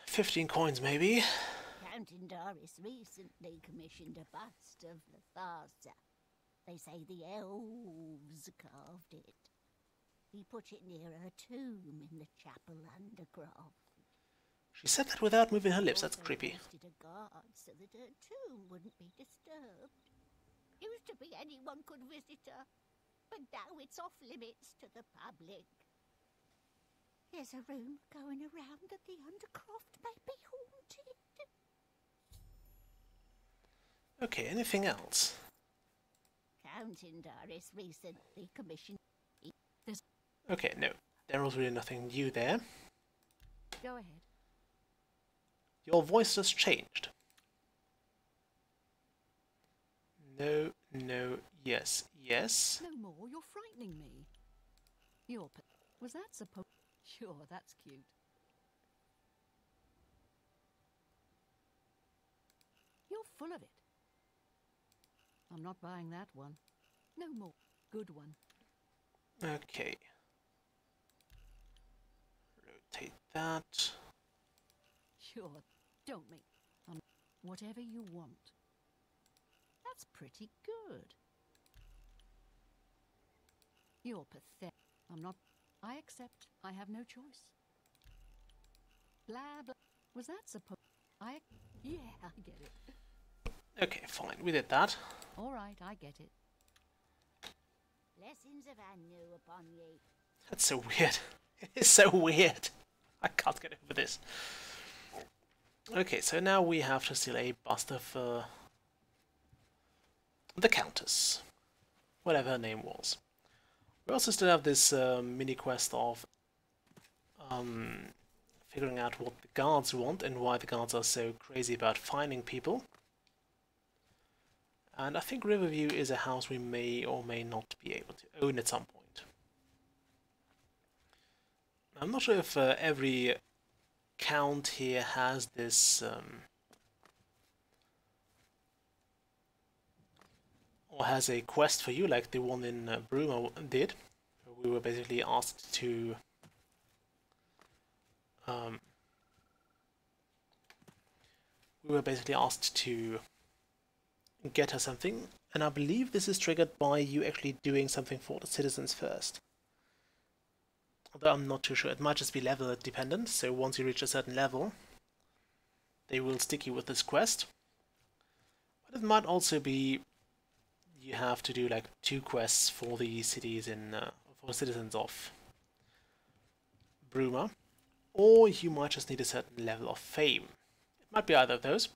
15 coins, maybe. Count Doris recently commissioned a bust of Latharsa. They say the elves carved it. He put it near her tomb in the chapel underground. She said that without moving her lips. That's creepy. Posted a guard so that her tomb wouldn't be disturbed. Used to be anyone could visit her, but now it's off limits to the public. There's a room going around that the Undercroft may be haunted. Okay, anything else? Count Doris recently commissioned. Okay, no. There was really nothing new there. Go ahead. Your voice just changed. No, no, yes, yes. No more, you're frightening me. Was that supposed... Sure, that's cute. You're full of it. I'm not buying that one. No more. Good one. Okay. Rotate that. Sure, don't make... whatever you want. That's pretty good. You're pathetic. I'm not... I accept. I have no choice. Blah, blah. Was that supposed... Yeah, I get it. Okay, fine. We did that. All right, I get it. Blessings of Anu upon ye. That's so weird. It's so weird. I can't get over this. Okay, so now we have to steal a bust of the Countess. Whatever her name was. We also still have this mini quest of figuring out what the guards want and why the guards are so crazy about finding people. And I think Riverview is a house we may or may not be able to own at some point. I'm not sure if every count here has this or has a quest for you like the one in Bruma did. We were basically asked to get her something, and I believe this is triggered by you actually doing something for the citizens first. Although I'm not too sure, it might just be level dependent, so once you reach a certain level, they will stick you with this quest. But it might also be you have to do like 2 quests for the cities in, for citizens of Bruma, or you might just need a certain level of fame. It might be either of those.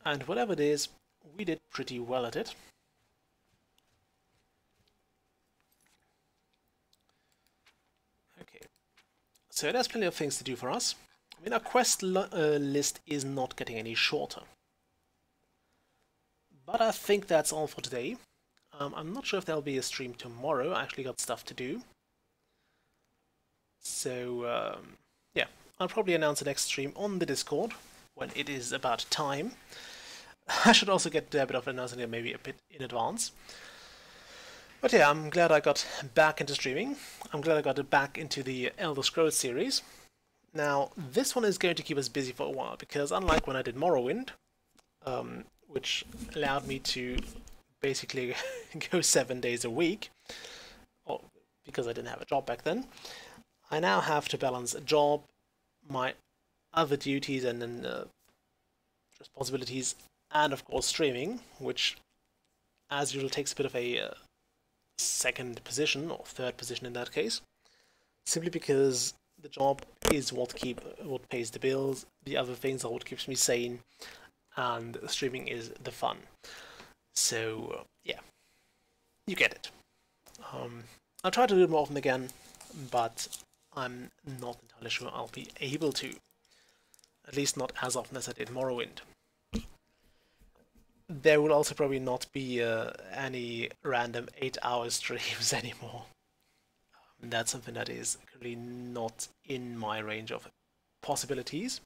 And whatever it is, we did pretty well at it. So there's plenty of things to do for us. I mean, our quest list is not getting any shorter. But I think that's all for today. I'm not sure if there'll be a stream tomorrow. I actually got stuff to do. So, yeah, I'll probably announce the next stream on the Discord when it is about time. I should also get a bit of announcing it maybe a bit in advance. But yeah, I'm glad I got back into streaming. I'm glad I got back into the Elder Scrolls series. Now, this one is going to keep us busy for a while, because unlike when I did Morrowind, which allowed me to basically go 7 days a week, or because I didn't have a job back then, I now have to balance a job, my other duties and then responsibilities, and of course streaming, which as usual takes a bit of a second position, or third position in that case, simply because the job is what pays the bills, the other things are what keeps me sane, and streaming is the fun. So yeah, you get it. I'll try to do it more often again, but I'm not entirely sure I'll be able to. At least not as often as I did Morrowind. There will also probably not be any random 8-hour streams anymore. That's something that is currently not in my range of possibilities.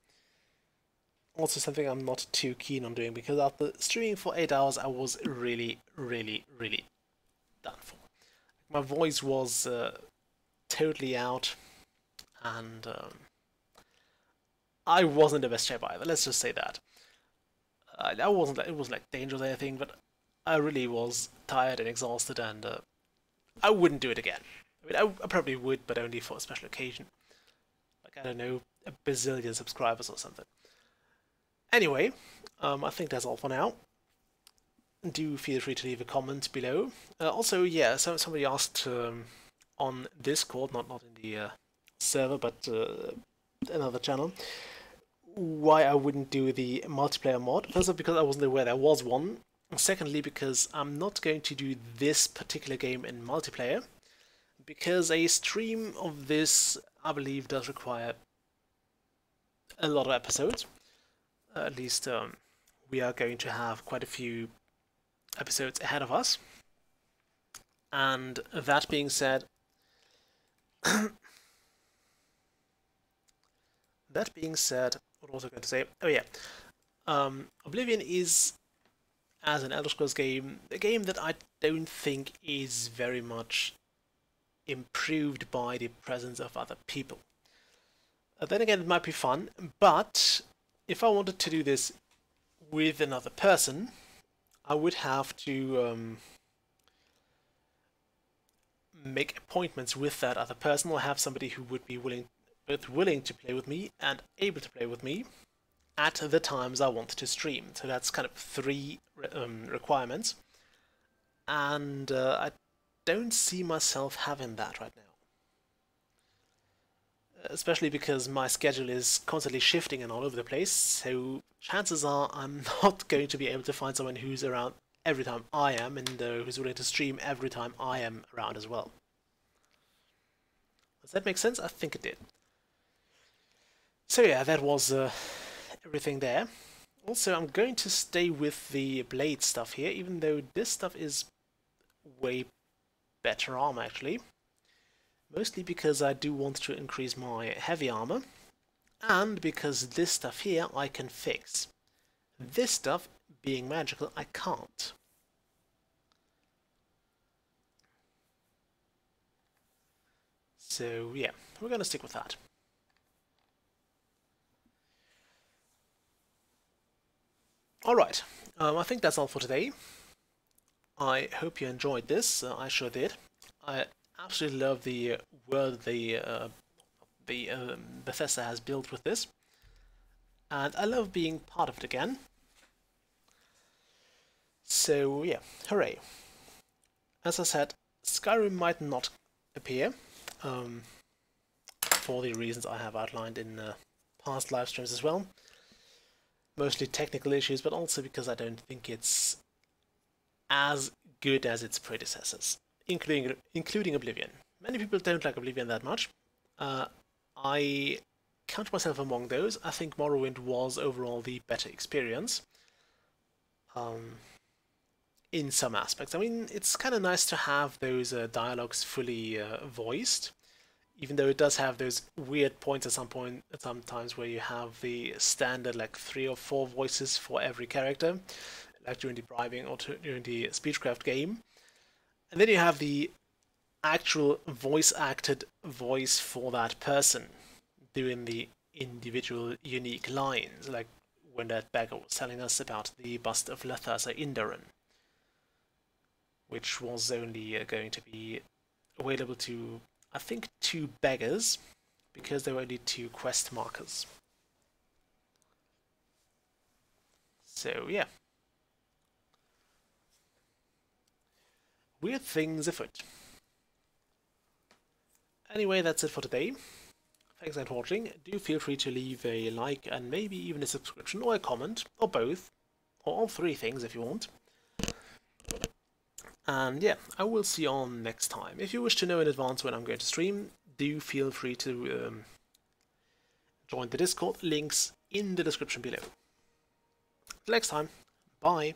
Also something I'm not too keen on doing, because after streaming for 8 hours I was really done for. My voice was totally out, and I wasn't in the best shape either, let's just say that. It wasn't like dangerous or anything, but I really was tired and exhausted, and I wouldn't do it again. I mean, I probably would, but only for a special occasion. Like, I don't know, a bazillion subscribers or something. Anyway, I think that's all for now. Do feel free to leave a comment below. Also, yeah, somebody asked on Discord, not in the server, but another channel, why I wouldn't do the multiplayer mod. First of all, because I wasn't aware there was one. Secondly, because I'm not going to do this particular game in multiplayer, because a stream of this, I believe, does require a lot of episodes. At least we are going to have quite a few episodes ahead of us. And that being said, what was I going to say? Oh yeah, Oblivion is, as an Elder Scrolls game, a game that I don't think is very much improved by the presence of other people. Then again, it might be fun, but if I wanted to do this with another person, I would have to make appointments with that other person, or have somebody who would be both willing to play with me and able to play with me at the times I want to stream. So that's kind of 3 requirements, and I don't see myself having that right now. Especially because my schedule is constantly shifting and all over the place, so chances are I'm not going to be able to find someone who's around every time I am, and who's willing to stream every time I am around as well. Does that make sense? I think it did. So yeah, that was everything there. Also, I'm going to stay with the blade stuff here, even though this stuff is way better armor actually. Mostly because I do want to increase my heavy armor, and because this stuff here I can fix. This stuff, being magical, I can't. So yeah, we're gonna stick with that. Alright, I think that's all for today. I hope you enjoyed this. I sure did. I absolutely love the world Bethesda has built with this, and I love being part of it again. So yeah, hooray. As I said, Skyrim might not appear, for the reasons I have outlined in past live streams as well. Mostly technical issues, but also because I don't think it's as good as its predecessors, including Oblivion. Many people don't like Oblivion that much. I count myself among those. I think Morrowind was overall the better experience. In some aspects. I mean, it's kind of nice to have those dialogues fully voiced, even though it does have those weird points at sometimes where you have the standard like 3 or 4 voices for every character, like during the bribing or during the speechcraft game. And then you have the actual voice-acted voice for that person doing the individual unique lines, like when that beggar was telling us about the bust of Lethasa Indaran, which was only going to be available to, I think, 2 beggars, because there were only 2 quest markers. So, yeah. Weird things afoot. Anyway, that's it for today. Thanks for watching. Do feel free to leave a like and maybe even a subscription or a comment, or both, or all 3 things if you want. And yeah, I will see you on next time. If you wish to know in advance when I'm going to stream, do feel free to join the Discord. Links in the description below. Till next time, bye.